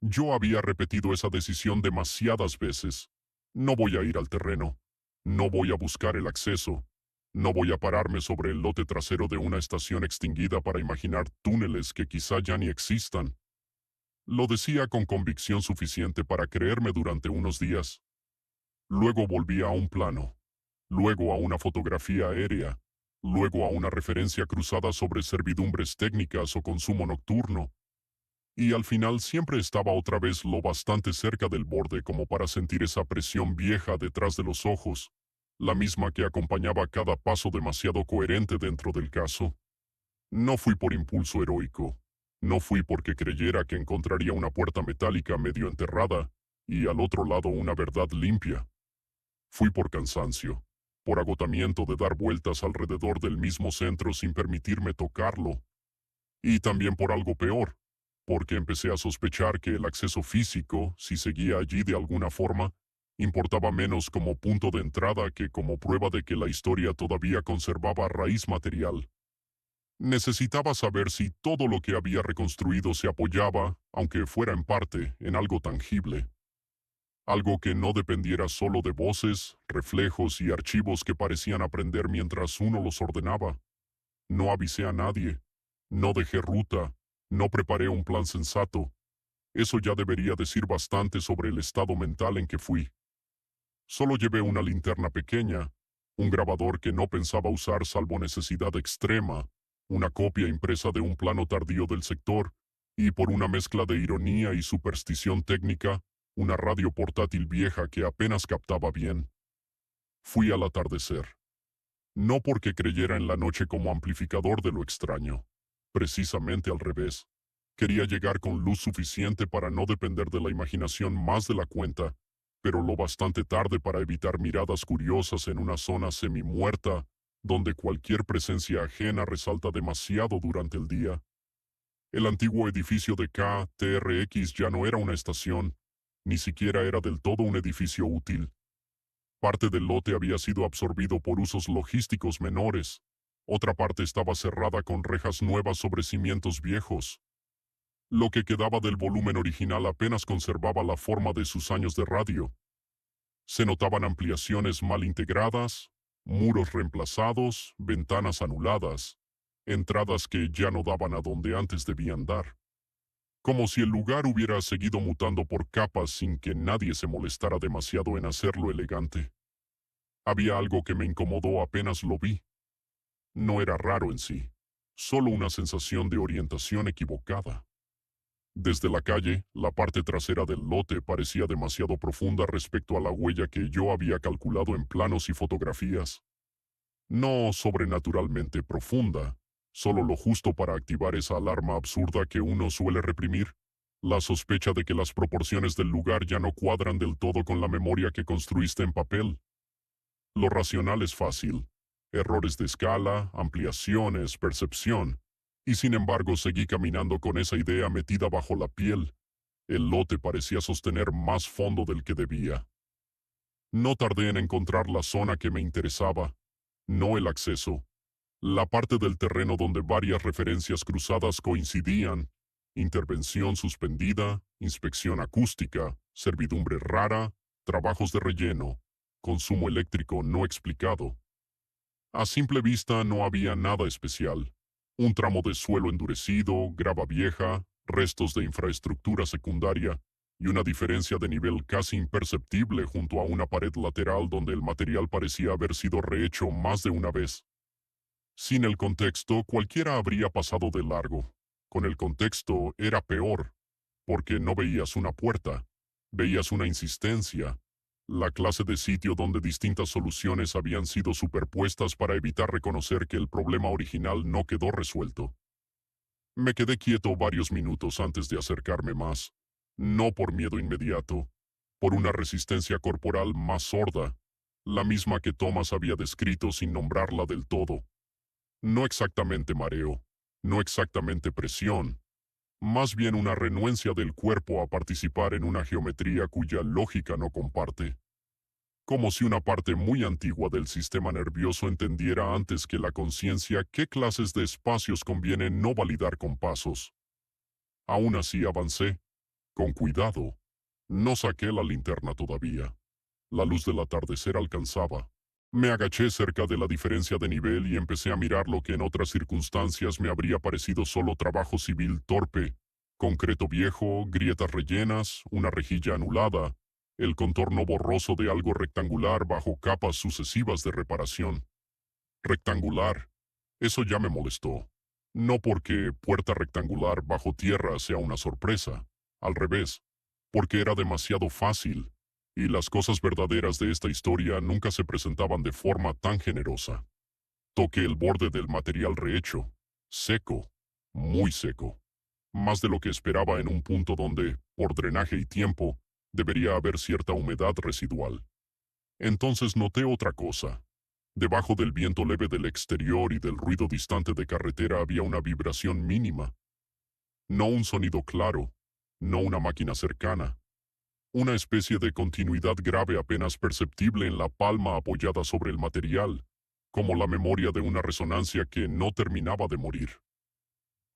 Yo había repetido esa decisión demasiadas veces. No voy a ir al terreno. No voy a buscar el acceso. No voy a pararme sobre el lote trasero de una estación extinguida para imaginar túneles que quizá ya ni existan. Lo decía con convicción suficiente para creerme durante unos días. Luego volví a un plano, luego a una fotografía aérea, luego a una referencia cruzada sobre servidumbres técnicas o consumo nocturno, y al final siempre estaba otra vez lo bastante cerca del borde como para sentir esa presión vieja detrás de los ojos, la misma que acompañaba cada paso demasiado coherente dentro del caso. No fui por impulso heroico, no fui porque creyera que encontraría una puerta metálica medio enterrada y al otro lado una verdad limpia. Fui por cansancio, por agotamiento de dar vueltas alrededor del mismo centro sin permitirme tocarlo. Y también por algo peor, porque empecé a sospechar que el acceso físico, si seguía allí de alguna forma, importaba menos como punto de entrada que como prueba de que la historia todavía conservaba raíz material. Necesitaba saber si todo lo que había reconstruido se apoyaba, aunque fuera en parte, en algo tangible. Algo que no dependiera solo de voces, reflejos y archivos que parecían aprender mientras uno los ordenaba. No avisé a nadie. No dejé ruta. No preparé un plan sensato. Eso ya debería decir bastante sobre el estado mental en que fui. Solo llevé una linterna pequeña, un grabador que no pensaba usar salvo necesidad extrema, una copia impresa de un plano tardío del sector, y por una mezcla de ironía y superstición técnica, una radio portátil vieja que apenas captaba bien. Fui al atardecer. No porque creyera en la noche como amplificador de lo extraño. Precisamente al revés. Quería llegar con luz suficiente para no depender de la imaginación más de la cuenta, pero lo bastante tarde para evitar miradas curiosas en una zona semi-muerta, donde cualquier presencia ajena resalta demasiado durante el día. El antiguo edificio de KTRX ya no era una estación, ni siquiera era del todo un edificio útil. Parte del lote había sido absorbido por usos logísticos menores. Otra parte estaba cerrada con rejas nuevas sobre cimientos viejos. Lo que quedaba del volumen original apenas conservaba la forma de sus años de radio. Se notaban ampliaciones mal integradas, muros reemplazados, ventanas anuladas, entradas que ya no daban a donde antes debían dar. Como si el lugar hubiera seguido mutando por capas sin que nadie se molestara demasiado en hacerlo elegante. Había algo que me incomodó apenas lo vi. No era raro en sí, solo una sensación de orientación equivocada. Desde la calle, la parte trasera del lote parecía demasiado profunda respecto a la huella que yo había calculado en planos y fotografías. No sobrenaturalmente profunda, solo lo justo para activar esa alarma absurda que uno suele reprimir, la sospecha de que las proporciones del lugar ya no cuadran del todo con la memoria que construiste en papel. Lo racional es fácil. Errores de escala, ampliaciones, percepción. Y sin embargo seguí caminando con esa idea metida bajo la piel. El lote parecía sostener más fondo del que debía. No tardé en encontrar la zona que me interesaba, no el acceso. La parte del terreno donde varias referencias cruzadas coincidían. Intervención suspendida, inspección acústica, servidumbre rara, trabajos de relleno, consumo eléctrico no explicado. A simple vista no había nada especial. Un tramo de suelo endurecido, grava vieja, restos de infraestructura secundaria y una diferencia de nivel casi imperceptible junto a una pared lateral donde el material parecía haber sido rehecho más de una vez. Sin el contexto, cualquiera habría pasado de largo. Con el contexto era peor, porque no veías una puerta, veías una insistencia, la clase de sitio donde distintas soluciones habían sido superpuestas para evitar reconocer que el problema original no quedó resuelto. Me quedé quieto varios minutos antes de acercarme más, no por miedo inmediato, por una resistencia corporal más sorda, la misma que Thomas había descrito sin nombrarla del todo. No exactamente mareo, no exactamente presión, más bien una renuencia del cuerpo a participar en una geometría cuya lógica no comparte. Como si una parte muy antigua del sistema nervioso entendiera antes que la conciencia qué clases de espacios conviene no validar con pasos. Aún así avancé, con cuidado. No saqué la linterna todavía. La luz del atardecer alcanzaba. Me agaché cerca de la diferencia de nivel y empecé a mirar lo que en otras circunstancias me habría parecido solo trabajo civil torpe. Concreto viejo, grietas rellenas, una rejilla anulada, el contorno borroso de algo rectangular bajo capas sucesivas de reparación. Rectangular. Eso ya me molestó. No porque puerta rectangular bajo tierra sea una sorpresa. Al revés, porque era demasiado fácil, y las cosas verdaderas de esta historia nunca se presentaban de forma tan generosa. Toqué el borde del material rehecho, seco, muy seco, más de lo que esperaba en un punto donde, por drenaje y tiempo, debería haber cierta humedad residual. Entonces noté otra cosa. Debajo del viento leve del exterior y del ruido distante de carretera había una vibración mínima. No un sonido claro, no una máquina cercana. Una especie de continuidad grave apenas perceptible en la palma apoyada sobre el material, como la memoria de una resonancia que no terminaba de morir.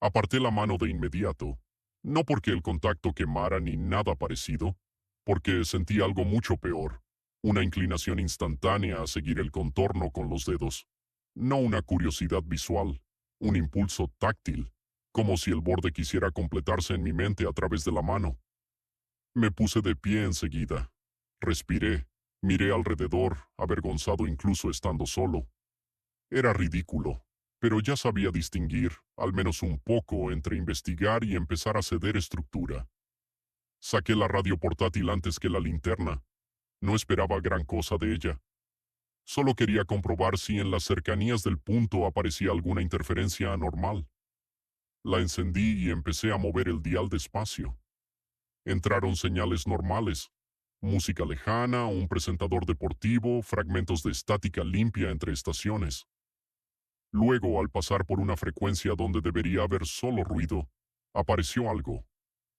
Aparté la mano de inmediato, no porque el contacto quemara ni nada parecido, porque sentí algo mucho peor, una inclinación instantánea a seguir el contorno con los dedos. No una curiosidad visual, un impulso táctil, como si el borde quisiera completarse en mi mente a través de la mano. Me puse de pie enseguida. Respiré, miré alrededor, avergonzado incluso estando solo. Era ridículo, pero ya sabía distinguir, al menos un poco, entre investigar y empezar a ceder estructura. Saqué la radio portátil antes que la linterna. No esperaba gran cosa de ella. Solo quería comprobar si en las cercanías del punto aparecía alguna interferencia anormal. La encendí y empecé a mover el dial despacio. Entraron señales normales. Música lejana, un presentador deportivo, fragmentos de estática limpia entre estaciones. Luego, al pasar por una frecuencia donde debería haber solo ruido, Apareció algo,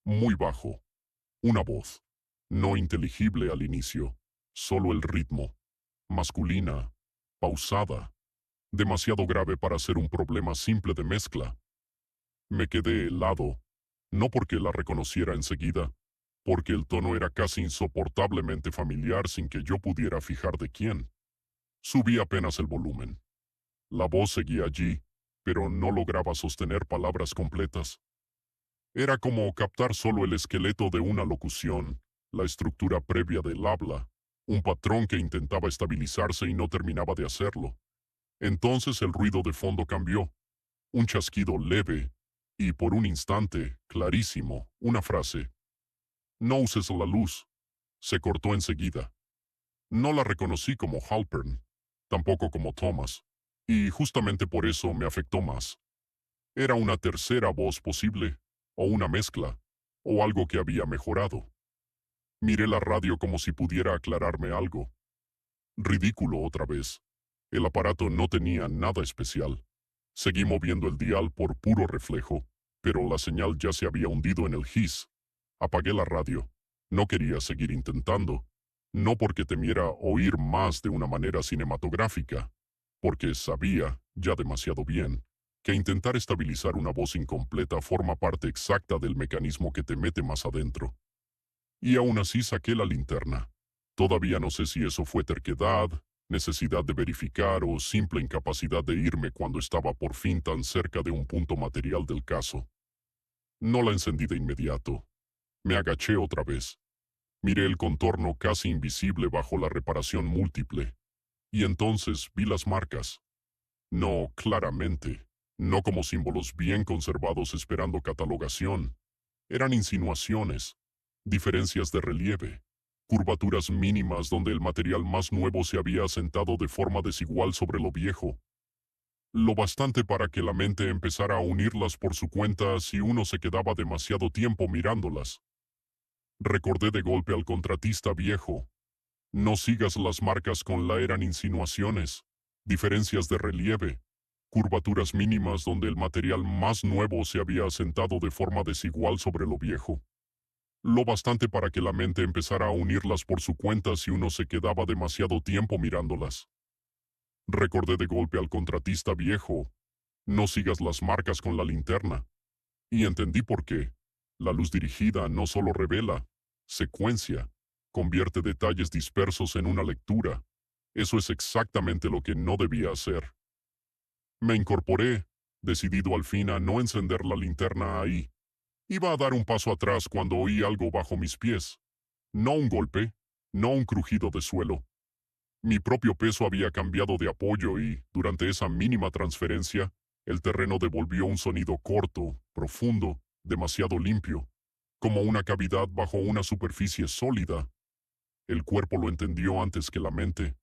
muy bajo, una voz, no inteligible al inicio, solo el ritmo, masculina, pausada, demasiado grave para ser un problema simple de mezcla. Me quedé helado, no porque la reconociera enseguida, porque el tono era casi insoportablemente familiar sin que yo pudiera fijar de quién. Subí apenas el volumen. La voz seguía allí, pero no lograba sostener palabras completas. Era como captar solo el esqueleto de una locución, la estructura previa del habla, un patrón que intentaba estabilizarse y no terminaba de hacerlo. Entonces el ruido de fondo cambió, un chasquido leve, y por un instante, clarísimo, una frase. No uses la luz. Se cortó enseguida. No la reconocí como Halpern, tampoco como Thomas, y justamente por eso me afectó más. Era una tercera voz posible, o una mezcla, o algo que había mejorado. Miré la radio como si pudiera aclararme algo. Ridículo otra vez. El aparato no tenía nada especial. Seguí moviendo el dial por puro reflejo, pero la señal ya se había hundido en el gis. Apagué la radio. No quería seguir intentando. No porque temiera oír más de una manera cinematográfica, porque sabía, ya demasiado bien, que intentar estabilizar una voz incompleta forma parte exacta del mecanismo que te mete más adentro. Y aún así saqué la linterna. Todavía no sé si eso fue terquedad, necesidad de verificar o simple incapacidad de irme cuando estaba por fin tan cerca de un punto material del caso. No la encendí de inmediato. Me agaché otra vez. Miré el contorno casi invisible bajo la reparación múltiple. Y entonces vi las marcas. No, claramente. No como símbolos bien conservados esperando catalogación. Eran insinuaciones, diferencias de relieve, curvaturas mínimas donde el material más nuevo se había asentado de forma desigual sobre lo viejo. Lo bastante para que la mente empezara a unirlas por su cuenta si uno se quedaba demasiado tiempo mirándolas. Recordé de golpe al contratista viejo. No sigas las marcas con la eran insinuaciones, diferencias de relieve, curvaturas mínimas donde el material más nuevo se había asentado de forma desigual sobre lo viejo. Lo bastante para que la mente empezara a unirlas por su cuenta si uno se quedaba demasiado tiempo mirándolas. Recordé de golpe al contratista viejo. No sigas las marcas con la linterna. Y entendí por qué. La luz dirigida no solo revela, secuencia, convierte detalles dispersos en una lectura. Eso es exactamente lo que no debía hacer. Me incorporé, decidido al fin a no encender la linterna ahí. Iba a dar un paso atrás cuando oí algo bajo mis pies. No un golpe, no un crujido de suelo. Mi propio peso había cambiado de apoyo y, durante esa mínima transferencia, el terreno devolvió un sonido corto, profundo, demasiado limpio, como una cavidad bajo una superficie sólida. El cuerpo lo entendió antes que la mente.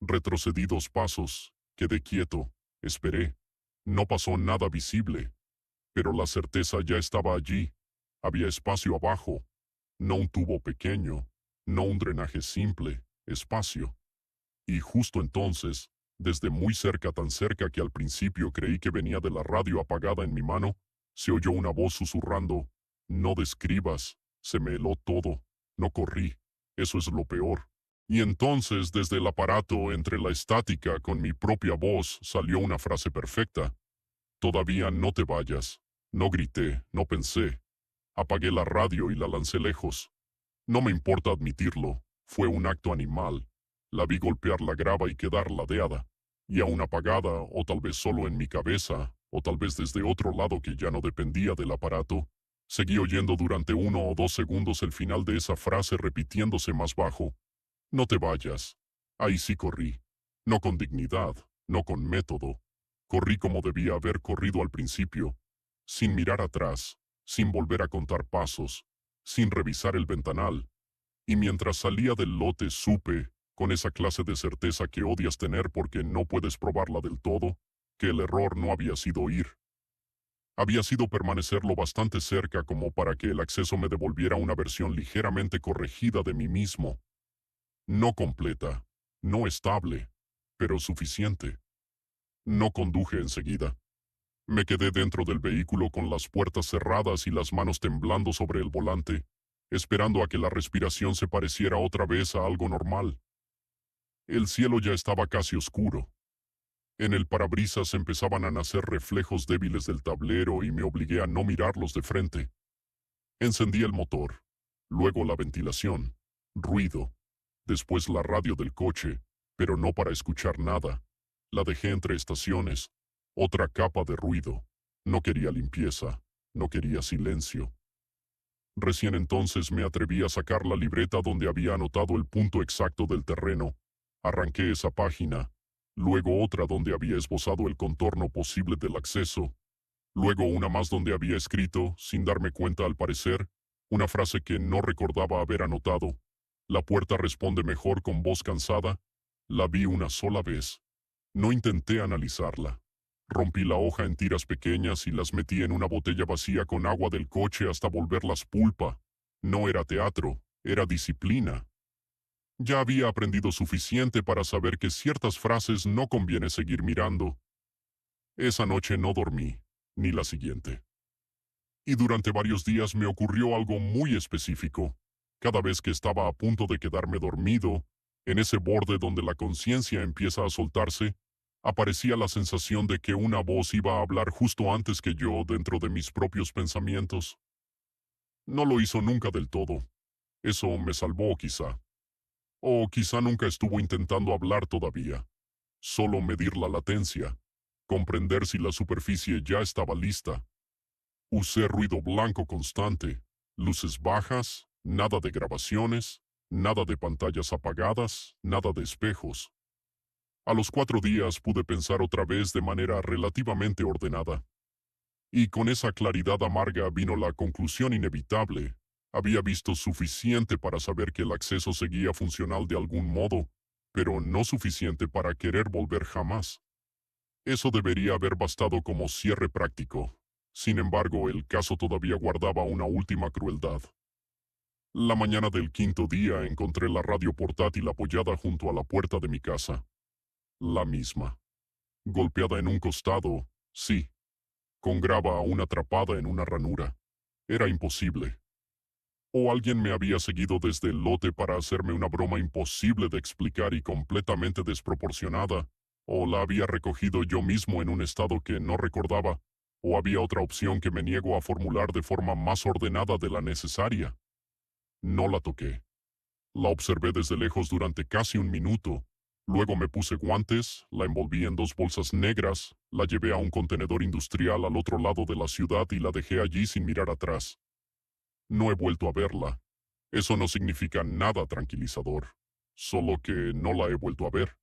Retrocedí 2 pasos, quedé quieto, esperé. No pasó nada visible, pero la certeza ya estaba allí. Había espacio abajo, no un tubo pequeño, no un drenaje simple, espacio. Y justo entonces, desde muy cerca, tan cerca que al principio creí que venía de la radio apagada en mi mano, se oyó una voz susurrando, «No describas, se me heló todo, no corrí, eso es lo peor». Y entonces, desde el aparato, entre la estática, con mi propia voz, salió una frase perfecta. «Todavía no te vayas». No grité, no pensé. Apagué la radio y la lancé lejos. No me importa admitirlo, fue un acto animal. La vi golpear la grava y quedar ladeada, y aún apagada, o tal vez solo en mi cabeza, o tal vez desde otro lado que ya no dependía del aparato. Seguí oyendo durante 1 o 2 segundos el final de esa frase repitiéndose más bajo. No te vayas. Ahí sí corrí. No con dignidad, no con método. Corrí como debía haber corrido al principio, sin mirar atrás, sin volver a contar pasos, sin revisar el ventanal. Y mientras salía del lote supe, con esa clase de certeza que odias tener porque no puedes probarla del todo, que el error no había sido ir. Había sido permanecer lo bastante cerca como para que el acceso me devolviera una versión ligeramente corregida de mí mismo. No completa, no estable, pero suficiente. No conduje enseguida. Me quedé dentro del vehículo con las puertas cerradas y las manos temblando sobre el volante, esperando a que la respiración se pareciera otra vez a algo normal. El cielo ya estaba casi oscuro. En el parabrisas empezaban a nacer reflejos débiles del tablero y me obligué a no mirarlos de frente. Encendí el motor, luego la ventilación, ruido, después la radio del coche, pero no para escuchar nada. La dejé entre estaciones, otra capa de ruido. No quería limpieza, no quería silencio. Recién entonces me atreví a sacar la libreta donde había anotado el punto exacto del terreno. Arranqué esa página, luego otra donde había esbozado el contorno posible del acceso, luego una más donde había escrito, sin darme cuenta al parecer, una frase que no recordaba haber anotado. La puerta responde mejor con voz cansada. La vi una sola vez. No intenté analizarla. Rompí la hoja en tiras pequeñas y las metí en una botella vacía con agua del coche hasta volverlas pulpa. No era teatro, era disciplina. Ya había aprendido suficiente para saber que ciertas frases no conviene seguir mirando. Esa noche no dormí, ni la siguiente. Y durante varios días me ocurrió algo muy específico. Cada vez que estaba a punto de quedarme dormido, en ese borde donde la conciencia empieza a soltarse, aparecía la sensación de que una voz iba a hablar justo antes que yo dentro de mis propios pensamientos. No lo hizo nunca del todo. Eso me salvó quizá. O quizá nunca estuvo intentando hablar todavía. Solo medir la latencia, comprender si la superficie ya estaba lista. Usé ruido blanco constante, luces bajas, nada de grabaciones, nada de pantallas apagadas, nada de espejos. A los 4 días pude pensar otra vez de manera relativamente ordenada. Y con esa claridad amarga vino la conclusión inevitable. Había visto suficiente para saber que el acceso seguía funcional de algún modo, pero no suficiente para querer volver jamás. Eso debería haber bastado como cierre práctico. Sin embargo, el caso todavía guardaba una última crueldad. La mañana del 5.º día encontré la radio portátil apoyada junto a la puerta de mi casa. La misma. Golpeada en un costado, sí. Con grava aún atrapada en una ranura. Era imposible. O alguien me había seguido desde el lote para hacerme una broma imposible de explicar y completamente desproporcionada, o la había recogido yo mismo en un estado que no recordaba, o había otra opción que me niego a formular de forma más ordenada de la necesaria. No la toqué. La observé desde lejos durante casi un minuto. Luego me puse guantes, la envolví en 2 bolsas negras, la llevé a un contenedor industrial al otro lado de la ciudad y la dejé allí sin mirar atrás. No he vuelto a verla. Eso no significa nada tranquilizador. Solo que no la he vuelto a ver.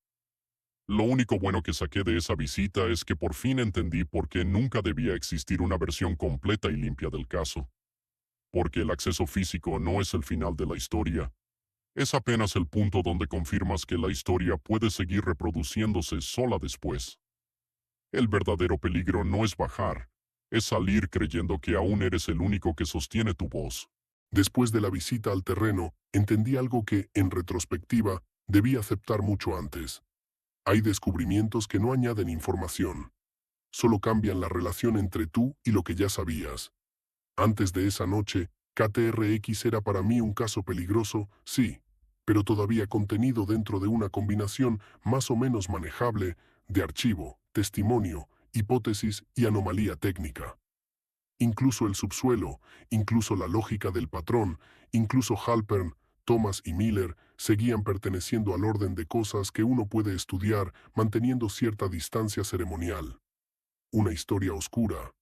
Lo único bueno que saqué de esa visita es que por fin entendí por qué nunca debía existir una versión completa y limpia del caso. Porque el acceso físico no es el final de la historia. Es apenas el punto donde confirmas que la historia puede seguir reproduciéndose sola después. El verdadero peligro no es bajar, es salir creyendo que aún eres el único que sostiene tu voz. Después de la visita al terreno, entendí algo que, en retrospectiva, debí aceptar mucho antes. Hay descubrimientos que no añaden información. Solo cambian la relación entre tú y lo que ya sabías. Antes de esa noche, KTRX era para mí un caso peligroso, sí, pero todavía contenido dentro de una combinación más o menos manejable de archivo, testimonio, hipótesis y anomalía técnica. Incluso el subsuelo, incluso la lógica del patrón, incluso Halpern, Thomas y Miller seguían perteneciendo al orden de cosas que uno puede estudiar manteniendo cierta distancia ceremonial. Una historia oscura,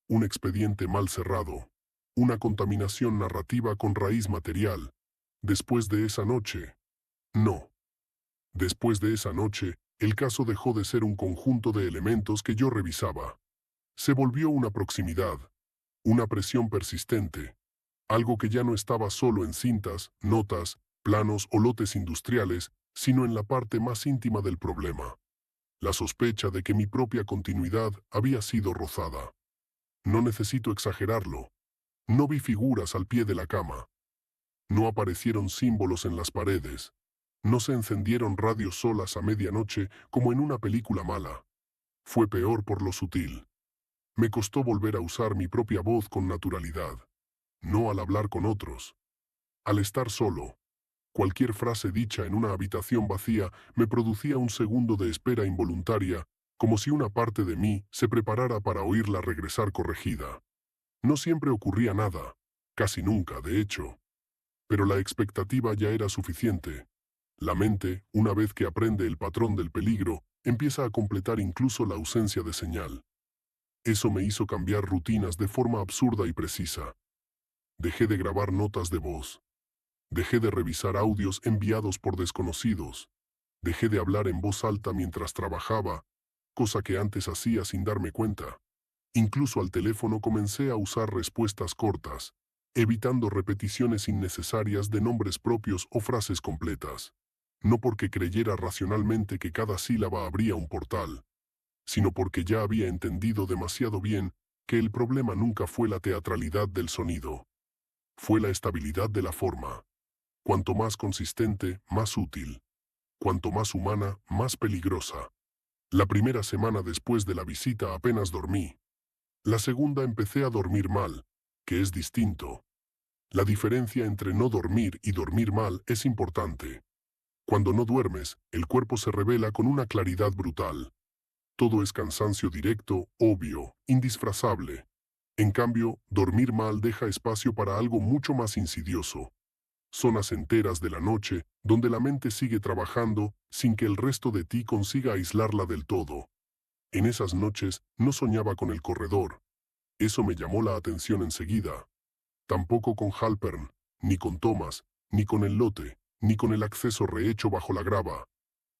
un expediente mal cerrado, una contaminación narrativa con raíz material. Después de esa noche, no. Después de esa noche, el caso dejó de ser un conjunto de elementos que yo revisaba. Se volvió una proximidad, una presión persistente, algo que ya no estaba solo en cintas, notas, planos o lotes industriales, sino en la parte más íntima del problema. La sospecha de que mi propia continuidad había sido rozada. No necesito exagerarlo. No vi figuras al pie de la cama. No aparecieron símbolos en las paredes. No se encendieron radios solas a medianoche como en una película mala. Fue peor por lo sutil. Me costó volver a usar mi propia voz con naturalidad, no al hablar con otros. Al estar solo, cualquier frase dicha en una habitación vacía me producía un segundo de espera involuntaria, como si una parte de mí se preparara para oírla regresar corregida. No siempre ocurría nada, casi nunca, de hecho, pero la expectativa ya era suficiente. La mente, una vez que aprende el patrón del peligro, empieza a completar incluso la ausencia de señal. Eso me hizo cambiar rutinas de forma absurda y precisa. Dejé de grabar notas de voz. Dejé de revisar audios enviados por desconocidos. Dejé de hablar en voz alta mientras trabajaba, cosa que antes hacía sin darme cuenta. Incluso al teléfono comencé a usar respuestas cortas, evitando repeticiones innecesarias de nombres propios o frases completas. No porque creyera racionalmente que cada sílaba abría un portal, sino porque ya había entendido demasiado bien que el problema nunca fue la teatralidad del sonido. Fue la estabilidad de la forma. Cuanto más consistente, más útil. Cuanto más humana, más peligrosa. La primera semana después de la visita apenas dormí. La segunda empecé a dormir mal, que es distinto. La diferencia entre no dormir y dormir mal es importante. Cuando no duermes, el cuerpo se revela con una claridad brutal. Todo es cansancio directo, obvio, indisfrazable. En cambio, dormir mal deja espacio para algo mucho más insidioso. Zonas enteras de la noche donde la mente sigue trabajando sin que el resto de ti consiga aislarla del todo. En esas noches no soñaba con el corredor. Eso me llamó la atención enseguida. Tampoco con Halpern, ni con Thomas, ni con el lote, ni con el acceso rehecho bajo la grava.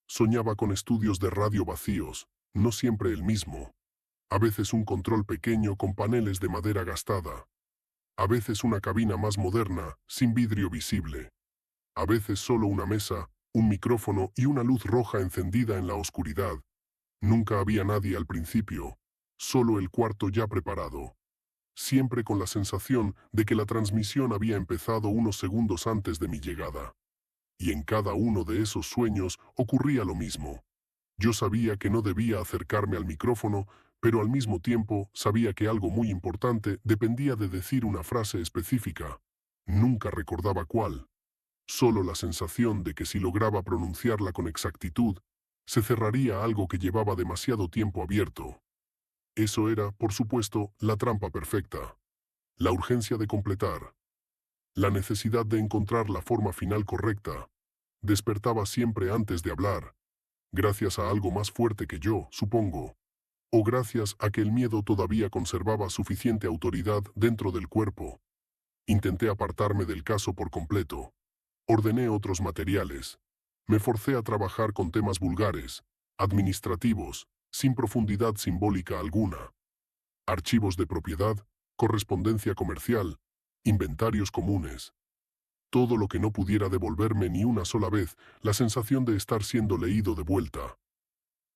Soñaba con estudios de radio vacíos, no siempre el mismo. A veces un control pequeño con paneles de madera gastada. A veces una cabina más moderna, sin vidrio visible. A veces solo una mesa, un micrófono y una luz roja encendida en la oscuridad. Nunca había nadie al principio, solo el cuarto ya preparado. Siempre con la sensación de que la transmisión había empezado unos segundos antes de mi llegada. Y en cada uno de esos sueños ocurría lo mismo. Yo sabía que no debía acercarme al micrófono, pero al mismo tiempo sabía que algo muy importante dependía de decir una frase específica. Nunca recordaba cuál. Solo la sensación de que si lograba pronunciarla con exactitud, se cerraría algo que llevaba demasiado tiempo abierto. Eso era, por supuesto, la trampa perfecta. La urgencia de completar. La necesidad de encontrar la forma final correcta. Despertaba siempre antes de hablar. Gracias a algo más fuerte que yo, supongo. O gracias a que el miedo todavía conservaba suficiente autoridad dentro del cuerpo. Intenté apartarme del caso por completo. Ordené otros materiales. Me forcé a trabajar con temas vulgares, administrativos, sin profundidad simbólica alguna. Archivos de propiedad, correspondencia comercial, inventarios comunes. Todo lo que no pudiera devolverme ni una sola vez la sensación de estar siendo leído de vuelta.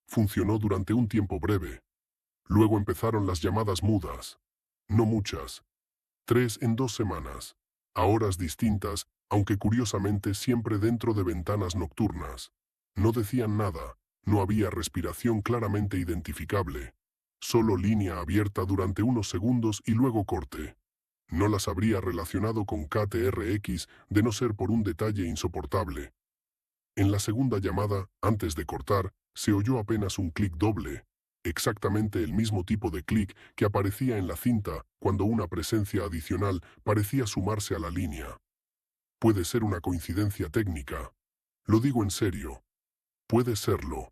Funcionó durante un tiempo breve. Luego empezaron las llamadas mudas. No muchas. 3 en 2 semanas. A horas distintas, aunque curiosamente siempre dentro de ventanas nocturnas. No decían nada, no había respiración claramente identificable. Solo línea abierta durante unos segundos y luego corte. No las habría relacionado con KTRX de no ser por un detalle insoportable. En la segunda llamada, antes de cortar, se oyó apenas un clic doble, exactamente el mismo tipo de clic que aparecía en la cinta cuando una presencia adicional parecía sumarse a la línea. Puede ser una coincidencia técnica. Lo digo en serio. Puede serlo.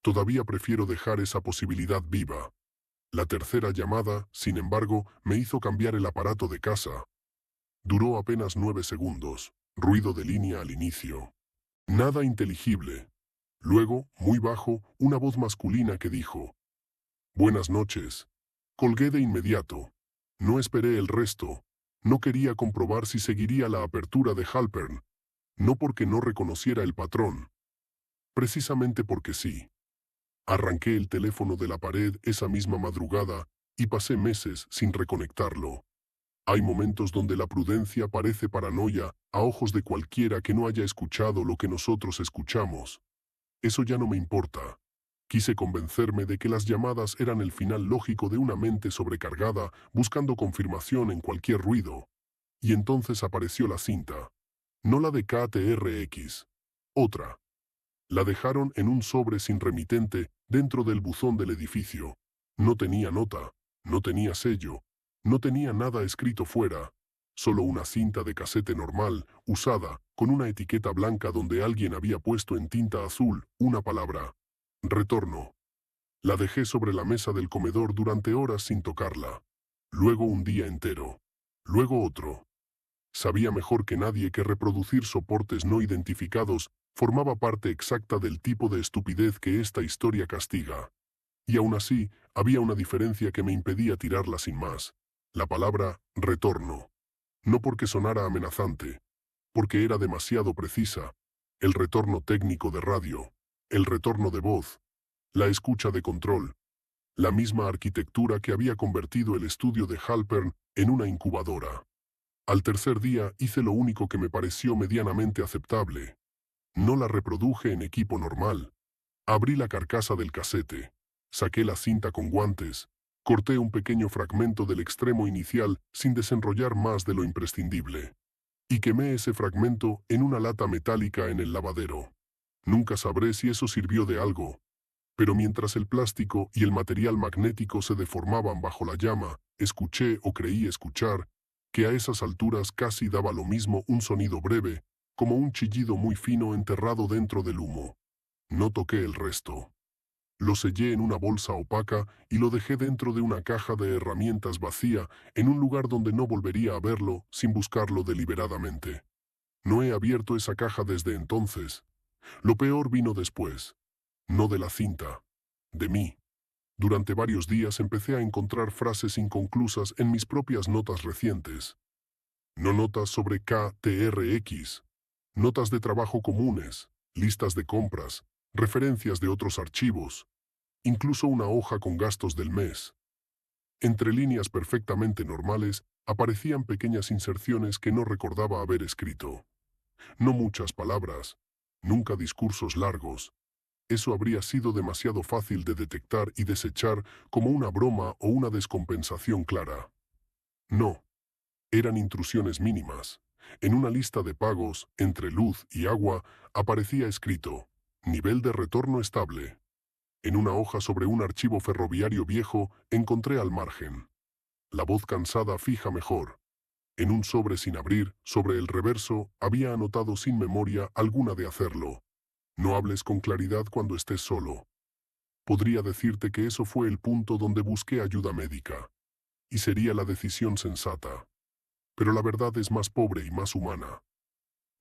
Todavía prefiero dejar esa posibilidad viva. La tercera llamada, sin embargo, me hizo cambiar el aparato de casa. Duró apenas 9 segundos. Ruido de línea al inicio. Nada inteligible. Luego, muy bajo, una voz masculina que dijo: «Buenas noches». Colgué de inmediato. No esperé el resto. No quería comprobar si seguiría la apertura de Halpern. No porque no reconociera el patrón. Precisamente porque sí. Arranqué el teléfono de la pared esa misma madrugada y pasé meses sin reconectarlo. Hay momentos donde la prudencia parece paranoia a ojos de cualquiera que no haya escuchado lo que nosotros escuchamos. Eso ya no me importa. Quise convencerme de que las llamadas eran el final lógico de una mente sobrecargada buscando confirmación en cualquier ruido. Y entonces apareció la cinta. No la de KTRX. Otra. La dejaron en un sobre sin remitente dentro del buzón del edificio. No tenía nota, no tenía sello, no tenía nada escrito fuera. Solo una cinta de casete normal, usada, con una etiqueta blanca donde alguien había puesto en tinta azul una palabra. Retorno. La dejé sobre la mesa del comedor durante horas sin tocarla. Luego un día entero. Luego otro. Sabía mejor que nadie que reproducir soportes no identificados formaba parte exacta del tipo de estupidez que esta historia castiga. Y aún así, había una diferencia que me impedía tirarla sin más. La palabra retorno. No porque sonara amenazante, porque era demasiado precisa. El retorno técnico de radio, el retorno de voz, la escucha de control, la misma arquitectura que había convertido el estudio de Halpern en una incubadora. Al tercer día hice lo único que me pareció medianamente aceptable. No la reproduje en equipo normal. Abrí la carcasa del casete, saqué la cinta con guantes, corté un pequeño fragmento del extremo inicial sin desenrollar más de lo imprescindible. Y quemé ese fragmento en una lata metálica en el lavadero. Nunca sabré si eso sirvió de algo, pero mientras el plástico y el material magnético se deformaban bajo la llama, escuché o creí escuchar que a esas alturas casi daba lo mismo un sonido breve, como un chillido muy fino enterrado dentro del humo. No toqué el resto. Lo sellé en una bolsa opaca y lo dejé dentro de una caja de herramientas vacía en un lugar donde no volvería a verlo sin buscarlo deliberadamente. No he abierto esa caja desde entonces. Lo peor vino después. No de la cinta. De mí. Durante varios días empecé a encontrar frases inconclusas en mis propias notas recientes. No notas sobre KTRX. Notas de trabajo comunes, listas de compras, referencias de otros archivos, incluso una hoja con gastos del mes. Entre líneas perfectamente normales aparecían pequeñas inserciones que no recordaba haber escrito. No muchas palabras, nunca discursos largos. Eso habría sido demasiado fácil de detectar y desechar como una broma o una descompensación clara. No, eran intrusiones mínimas. En una lista de pagos, entre luz y agua, aparecía escrito, nivel de retorno estable. En una hoja sobre un archivo ferroviario viejo, encontré al margen. La voz cansada fija mejor. En un sobre sin abrir, sobre el reverso, había anotado sin memoria alguna de hacerlo. No hables con claridad cuando estés solo. Podría decirte que eso fue el punto donde busqué ayuda médica. Y sería la decisión sensata. Pero la verdad es más pobre y más humana.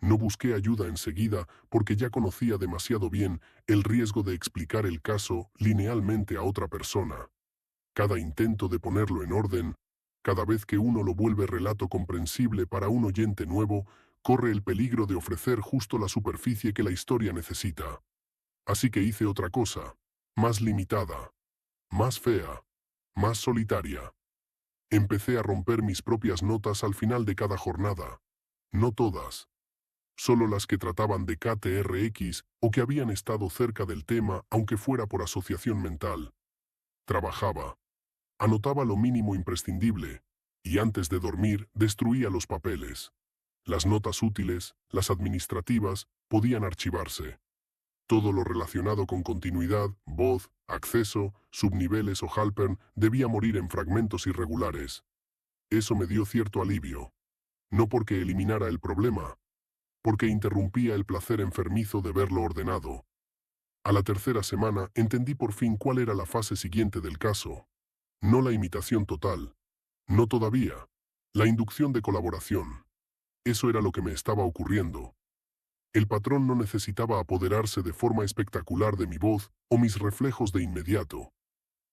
No busqué ayuda enseguida porque ya conocía demasiado bien el riesgo de explicar el caso linealmente a otra persona. Cada intento de ponerlo en orden, cada vez que uno lo vuelve relato comprensible para un oyente nuevo, corre el peligro de ofrecer justo la superficie que la historia necesita. Así que hice otra cosa, más limitada, más fea, más solitaria. Empecé a romper mis propias notas al final de cada jornada. No todas. Solo las que trataban de KTRX o que habían estado cerca del tema, aunque fuera por asociación mental. Trabajaba. Anotaba lo mínimo imprescindible, y antes de dormir destruía los papeles. Las notas útiles, las administrativas, podían archivarse. Todo lo relacionado con continuidad, voz, acceso, subniveles o Halpern debía morir en fragmentos irregulares. Eso me dio cierto alivio. No porque eliminara el problema, porque interrumpía el placer enfermizo de verlo ordenado. A la tercera semana entendí por fin cuál era la fase siguiente del caso. No la imitación total. No todavía. La inducción de colaboración. Eso era lo que me estaba ocurriendo. El patrón no necesitaba apoderarse de forma espectacular de mi voz o mis reflejos de inmediato.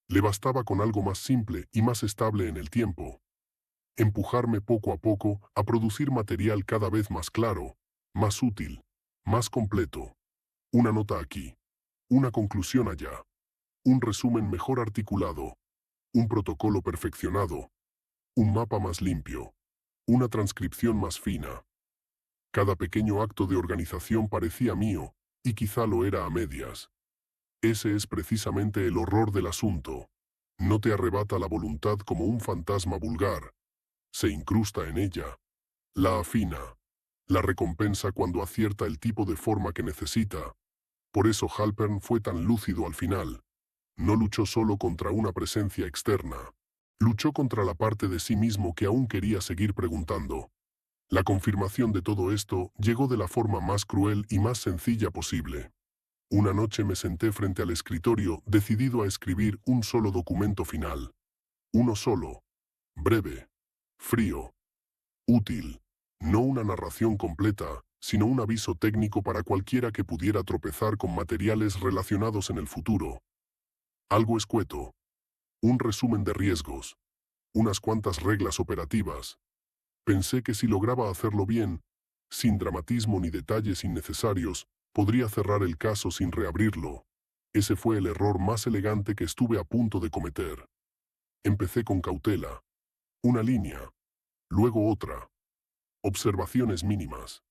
Le bastaba con algo más simple y más estable en el tiempo. Empujarme poco a poco a producir material cada vez más claro, más útil, más completo. Una nota aquí. Una conclusión allá. Un resumen mejor articulado. Un protocolo perfeccionado. Un mapa más limpio. Una transcripción más fina. Cada pequeño acto de organización parecía mío, y quizá lo era a medias. Ese es precisamente el horror del asunto. No te arrebata la voluntad como un fantasma vulgar. Se incrusta en ella. La afina. La recompensa cuando acierta el tipo de forma que necesita. Por eso Halpern fue tan lúcido al final. No luchó solo contra una presencia externa. Luchó contra la parte de sí mismo que aún quería seguir preguntando. La confirmación de todo esto llegó de la forma más cruel y más sencilla posible. Una noche me senté frente al escritorio, decidido a escribir un solo documento final. Uno solo. Breve. Frío. Útil. No una narración completa, sino un aviso técnico para cualquiera que pudiera tropezar con materiales relacionados en el futuro. Algo escueto. Un resumen de riesgos. Unas cuantas reglas operativas. Pensé que si lograba hacerlo bien, sin dramatismo ni detalles innecesarios, podría cerrar el caso sin reabrirlo. Ese fue el error más elegante que estuve a punto de cometer. Empecé con cautela. Una línea. Luego otra. Observaciones mínimas.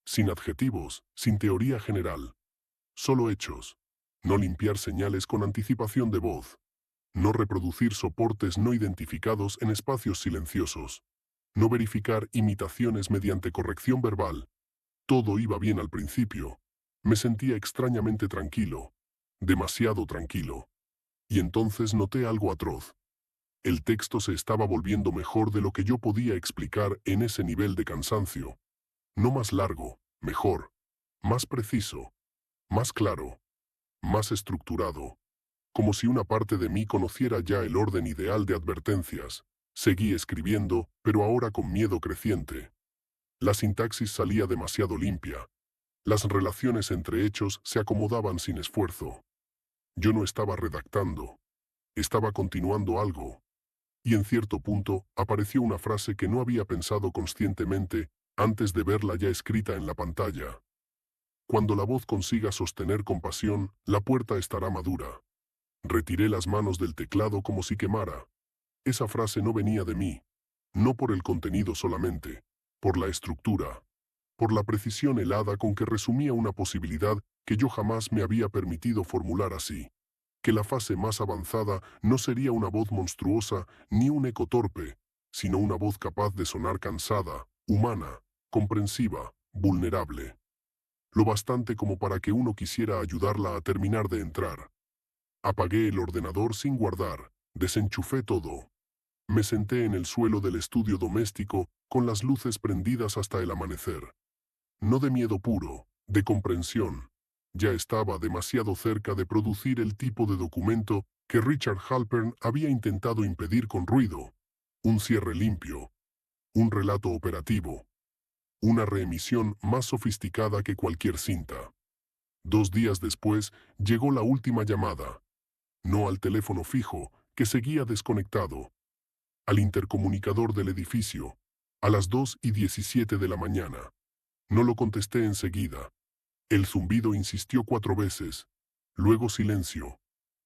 Sin adjetivos, sin teoría general. Solo hechos. No limpiar señales con anticipación de voz. No reproducir soportes no identificados en espacios silenciosos. No verificar imitaciones mediante corrección verbal. Todo iba bien al principio. Me sentía extrañamente tranquilo. Demasiado tranquilo. Y entonces noté algo atroz. El texto se estaba volviendo mejor de lo que yo podía explicar en ese nivel de cansancio. No más largo, mejor. Más preciso. Más claro. Más estructurado. Como si una parte de mí conociera ya el orden ideal de advertencias. Seguí escribiendo, pero ahora con miedo creciente. La sintaxis salía demasiado limpia. Las relaciones entre hechos se acomodaban sin esfuerzo. Yo no estaba redactando. Estaba continuando algo. Y en cierto punto apareció una frase que no había pensado conscientemente antes de verla ya escrita en la pantalla. Cuando la voz consiga sostener con pasión, la puerta estará madura. Retiré las manos del teclado como si quemara. Esa frase no venía de mí. No por el contenido solamente. Por la estructura. Por la precisión helada con que resumía una posibilidad que yo jamás me había permitido formular así. Que la fase más avanzada no sería una voz monstruosa ni un eco torpe, sino una voz capaz de sonar cansada, humana, comprensiva, vulnerable. Lo bastante como para que uno quisiera ayudarla a terminar de entrar. Apagué el ordenador sin guardar, desenchufé todo. Me senté en el suelo del estudio doméstico, con las luces prendidas hasta el amanecer. No de miedo puro, de comprensión. Ya estaba demasiado cerca de producir el tipo de documento que Richard Halpern había intentado impedir con ruido. Un cierre limpio. Un relato operativo. Una reemisión más sofisticada que cualquier cinta. 2 días después, llegó la última llamada. No al teléfono fijo, que seguía desconectado. Al intercomunicador del edificio. A las 2:17 de la mañana. No lo contesté enseguida. El zumbido insistió 4 veces. Luego silencio.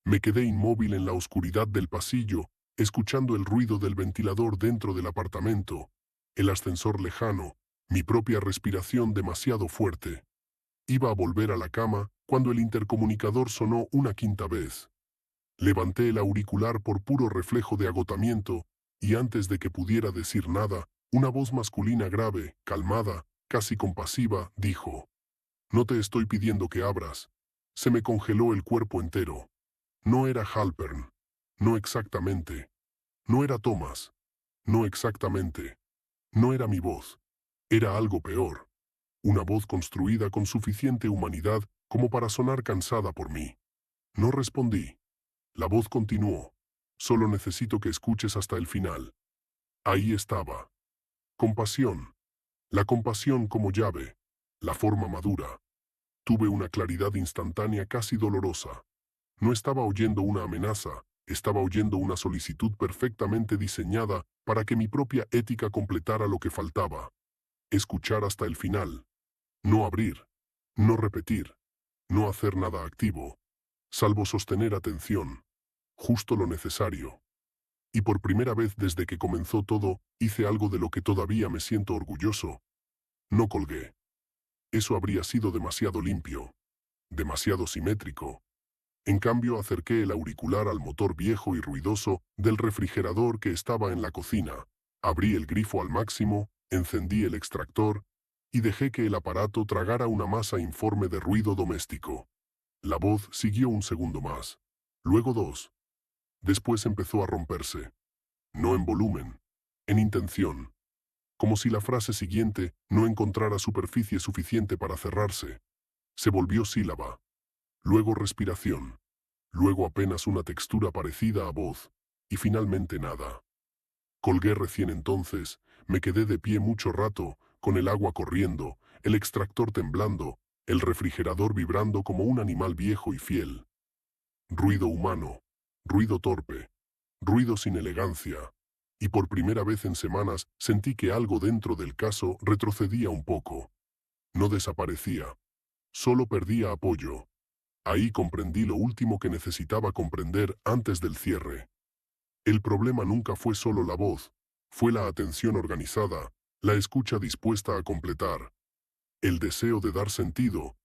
Me quedé inmóvil en la oscuridad del pasillo, escuchando el ruido del ventilador dentro del apartamento, el ascensor lejano, mi propia respiración demasiado fuerte. Iba a volver a la cama cuando el intercomunicador sonó una 5ª vez. Levanté el auricular por puro reflejo de agotamiento, y antes de que pudiera decir nada, una voz masculina grave, calmada, casi compasiva, dijo: «No te estoy pidiendo que abras». Se me congeló el cuerpo entero. No era Halpern. No exactamente. No era Thomas. No exactamente. No era mi voz. Era algo peor. Una voz construida con suficiente humanidad como para sonar cansada por mí. No respondí. La voz continuó. «Solo necesito que escuches hasta el final». Ahí estaba. Compasión. La compasión como llave. La forma madura. Tuve una claridad instantánea casi dolorosa. No estaba oyendo una amenaza, estaba oyendo una solicitud perfectamente diseñada para que mi propia ética completara lo que faltaba. Escuchar hasta el final. No abrir. No repetir. No hacer nada activo. Salvo sostener atención. Justo lo necesario. Y por primera vez desde que comenzó todo, hice algo de lo que todavía me siento orgulloso. No colgué. Eso habría sido demasiado limpio. Demasiado simétrico. En cambio, acerqué el auricular al motor viejo y ruidoso del refrigerador que estaba en la cocina. Abrí el grifo al máximo, encendí el extractor y dejé que el aparato tragara una masa informe de ruido doméstico. La voz siguió un segundo más. Luego dos. Después empezó a romperse. No en volumen, en intención. Como si la frase siguiente no encontrara superficie suficiente para cerrarse. Se volvió sílaba. Luego respiración. Luego apenas una textura parecida a voz. Y finalmente nada. Colgué recién entonces, me quedé de pie mucho rato, con el agua corriendo, el extractor temblando, el refrigerador vibrando como un animal viejo y fiel. Ruido humano, ruido torpe, ruido sin elegancia. Y por primera vez en semanas sentí que algo dentro del caso retrocedía un poco. No desaparecía. Solo perdía apoyo. Ahí comprendí lo último que necesitaba comprender antes del cierre. El problema nunca fue solo la voz, fue la atención organizada, la escucha dispuesta a completar, el deseo de dar sentido.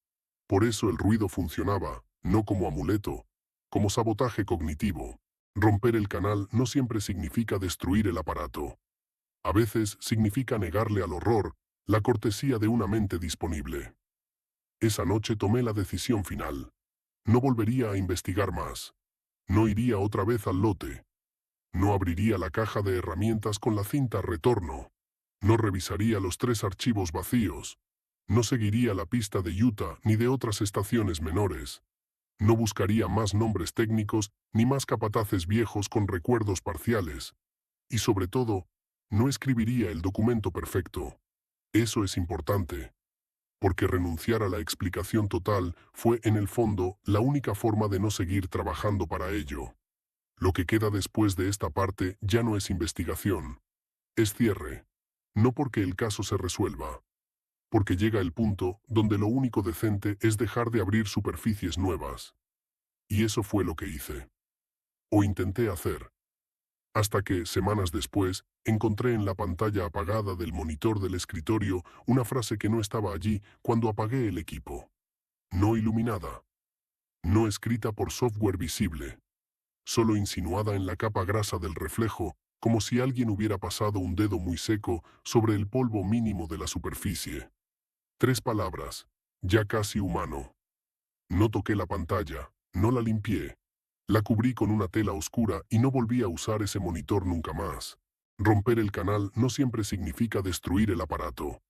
Por eso el ruido funcionaba, no como amuleto, como sabotaje cognitivo. Romper el canal no siempre significa destruir el aparato. A veces significa negarle al horror la cortesía de una mente disponible. Esa noche tomé la decisión final. No volvería a investigar más. No iría otra vez al lote. No abriría la caja de herramientas con la cinta retorno. No revisaría los 3 archivos vacíos. No seguiría la pista de Utah ni de otras estaciones menores. No buscaría más nombres técnicos ni más capataces viejos con recuerdos parciales. Y sobre todo, no escribiría el documento perfecto. Eso es importante. Porque renunciar a la explicación total fue, en el fondo, la única forma de no seguir trabajando para ello. Lo que queda después de esta parte ya no es investigación. Es cierre. No porque el caso se resuelva. Porque llega el punto donde lo único decente es dejar de abrir superficies nuevas. Y eso fue lo que hice. O intenté hacer. Hasta que, semanas después, encontré en la pantalla apagada del monitor del escritorio una frase que no estaba allí cuando apagué el equipo. No iluminada. No escrita por software visible. Solo insinuada en la capa grasa del reflejo, como si alguien hubiera pasado un dedo muy seco sobre el polvo mínimo de la superficie. 3 palabras, ya casi humano. No toqué la pantalla, no la limpié. La cubrí con una tela oscura y no volví a usar ese monitor nunca más. Romper el canal no siempre significa destruir el aparato.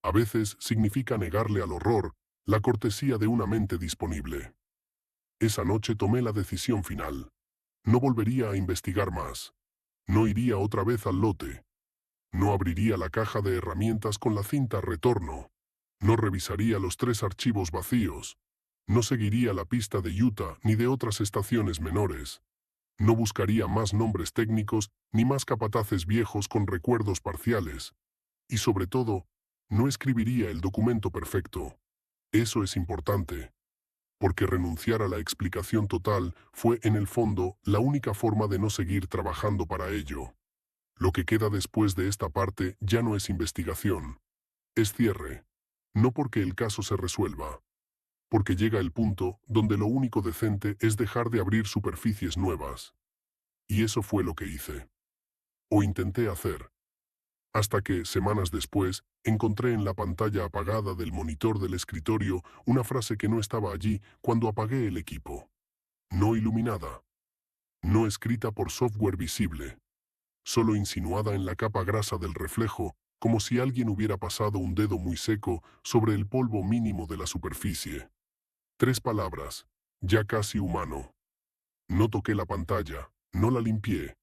A veces significa negarle al horror la cortesía de una mente disponible. Esa noche tomé la decisión final. No volvería a investigar más. No iría otra vez al lote. No abriría la caja de herramientas con la cinta retorno. No revisaría los 3 archivos vacíos. No seguiría la pista de Utah ni de otras estaciones menores. No buscaría más nombres técnicos ni más capataces viejos con recuerdos parciales. Y sobre todo, no escribiría el documento perfecto. Eso es importante. Porque renunciar a la explicación total fue, en el fondo, la única forma de no seguir trabajando para ello. Lo que queda después de esta parte ya no es investigación. Es cierre. No porque el caso se resuelva. Porque llega el punto donde lo único decente es dejar de abrir superficies nuevas. Y eso fue lo que hice. O intenté hacer. Hasta que, semanas después, encontré en la pantalla apagada del monitor del escritorio una frase que no estaba allí cuando apagué el equipo. No iluminada. No escrita por software visible. Solo insinuada en la capa grasa del reflejo, como si alguien hubiera pasado un dedo muy seco sobre el polvo mínimo de la superficie. 3 palabras, ya casi humano. No toqué la pantalla, no la limpié.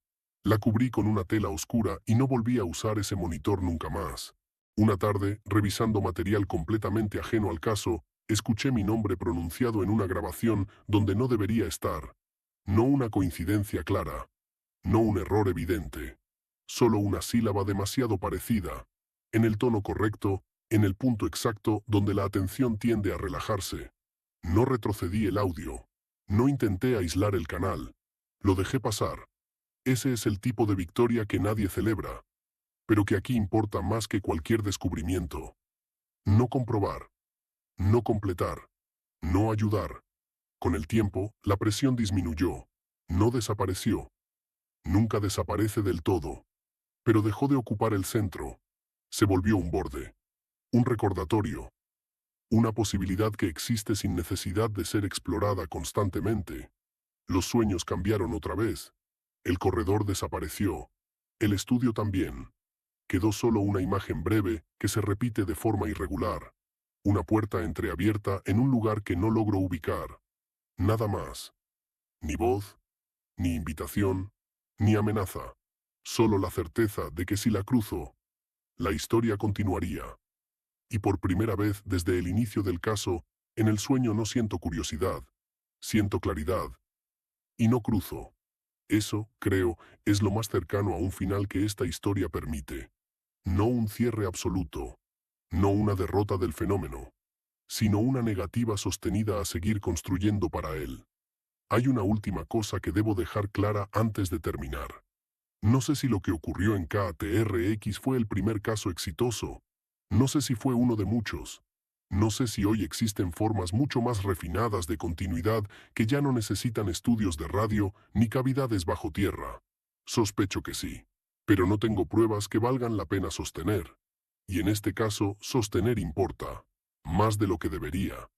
La cubrí con una tela oscura y no volví a usar ese monitor nunca más. Una tarde, revisando material completamente ajeno al caso, escuché mi nombre pronunciado en una grabación donde no debería estar. No una coincidencia clara. No un error evidente. Solo una sílaba demasiado parecida. En el tono correcto, en el punto exacto donde la atención tiende a relajarse. No retrocedí el audio. No intenté aislar el canal. Lo dejé pasar. Ese es el tipo de victoria que nadie celebra, pero que aquí importa más que cualquier descubrimiento. No comprobar. No completar. No ayudar. Con el tiempo, la presión disminuyó. No desapareció. Nunca desaparece del todo. Pero dejó de ocupar el centro. Se volvió un borde. Un recordatorio. Una posibilidad que existe sin necesidad de ser explorada constantemente. Los sueños cambiaron otra vez. El corredor desapareció. El estudio también. Quedó solo una imagen breve que se repite de forma irregular. Una puerta entreabierta en un lugar que no logro ubicar. Nada más. Ni voz, ni invitación, ni amenaza. Solo la certeza de que si la cruzo, la historia continuaría. Y por primera vez desde el inicio del caso, en el sueño no siento curiosidad. Siento claridad. Y no cruzo. Eso, creo, es lo más cercano a un final que esta historia permite. No un cierre absoluto. No una derrota del fenómeno. Sino una negativa sostenida a seguir construyendo para él. Hay una última cosa que debo dejar clara antes de terminar. No sé si lo que ocurrió en KTRX fue el primer caso exitoso. No sé si fue uno de muchos. No sé si hoy existen formas mucho más refinadas de continuidad que ya no necesitan estudios de radio ni cavidades bajo tierra. Sospecho que sí. Pero no tengo pruebas que valgan la pena sostener. Y en este caso, sostener importa. Más de lo que debería.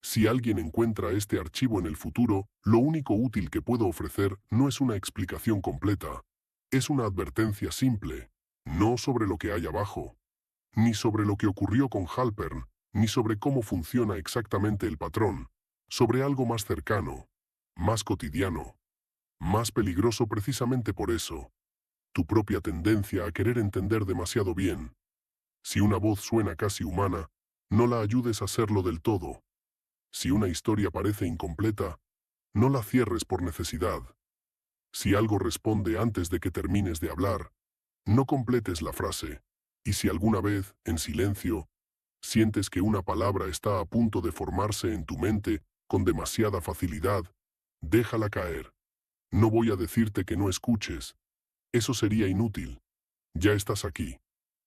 Si alguien encuentra este archivo en el futuro, lo único útil que puedo ofrecer no es una explicación completa. Es una advertencia simple. No sobre lo que hay abajo. Ni sobre lo que ocurrió con Halpern, ni sobre cómo funciona exactamente el patrón. Sobre algo más cercano. Más cotidiano. Más peligroso precisamente por eso. Tu propia tendencia a querer entender demasiado bien. Si una voz suena casi humana, no la ayudes a hacerlo del todo. Si una historia parece incompleta, no la cierres por necesidad. Si algo responde antes de que termines de hablar, no completes la frase. Y si alguna vez, en silencio, sientes que una palabra está a punto de formarse en tu mente con demasiada facilidad, déjala caer. No voy a decirte que no escuches. Eso sería inútil. Ya estás aquí.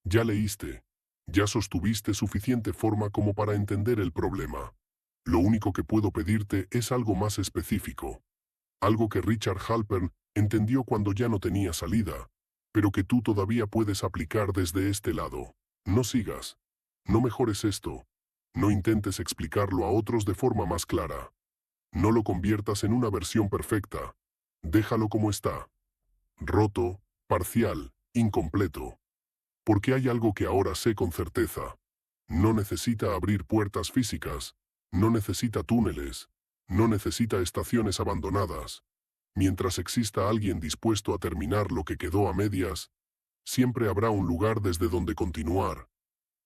Ya leíste. Ya sostuviste suficiente forma como para entender el problema. Lo único que puedo pedirte es algo más específico. Algo que Richard Halpern entendió cuando ya no tenía salida, pero que tú todavía puedes aplicar desde este lado. No sigas. No mejores esto. No intentes explicarlo a otros de forma más clara. No lo conviertas en una versión perfecta. Déjalo como está. Roto, parcial, incompleto. Porque hay algo que ahora sé con certeza. No necesita abrir puertas físicas. No necesita túneles. No necesita estaciones abandonadas. Mientras exista alguien dispuesto a terminar lo que quedó a medias, siempre habrá un lugar desde donde continuar.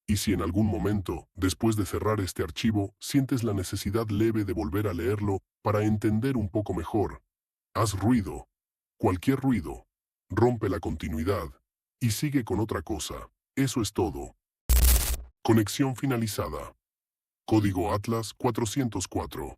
Y si en algún momento, después de cerrar este archivo, sientes la necesidad leve de volver a leerlo para entender un poco mejor, haz ruido. Cualquier ruido. Rompe la continuidad. Y sigue con otra cosa. Eso es todo. Conexión finalizada. Código Atlas 404.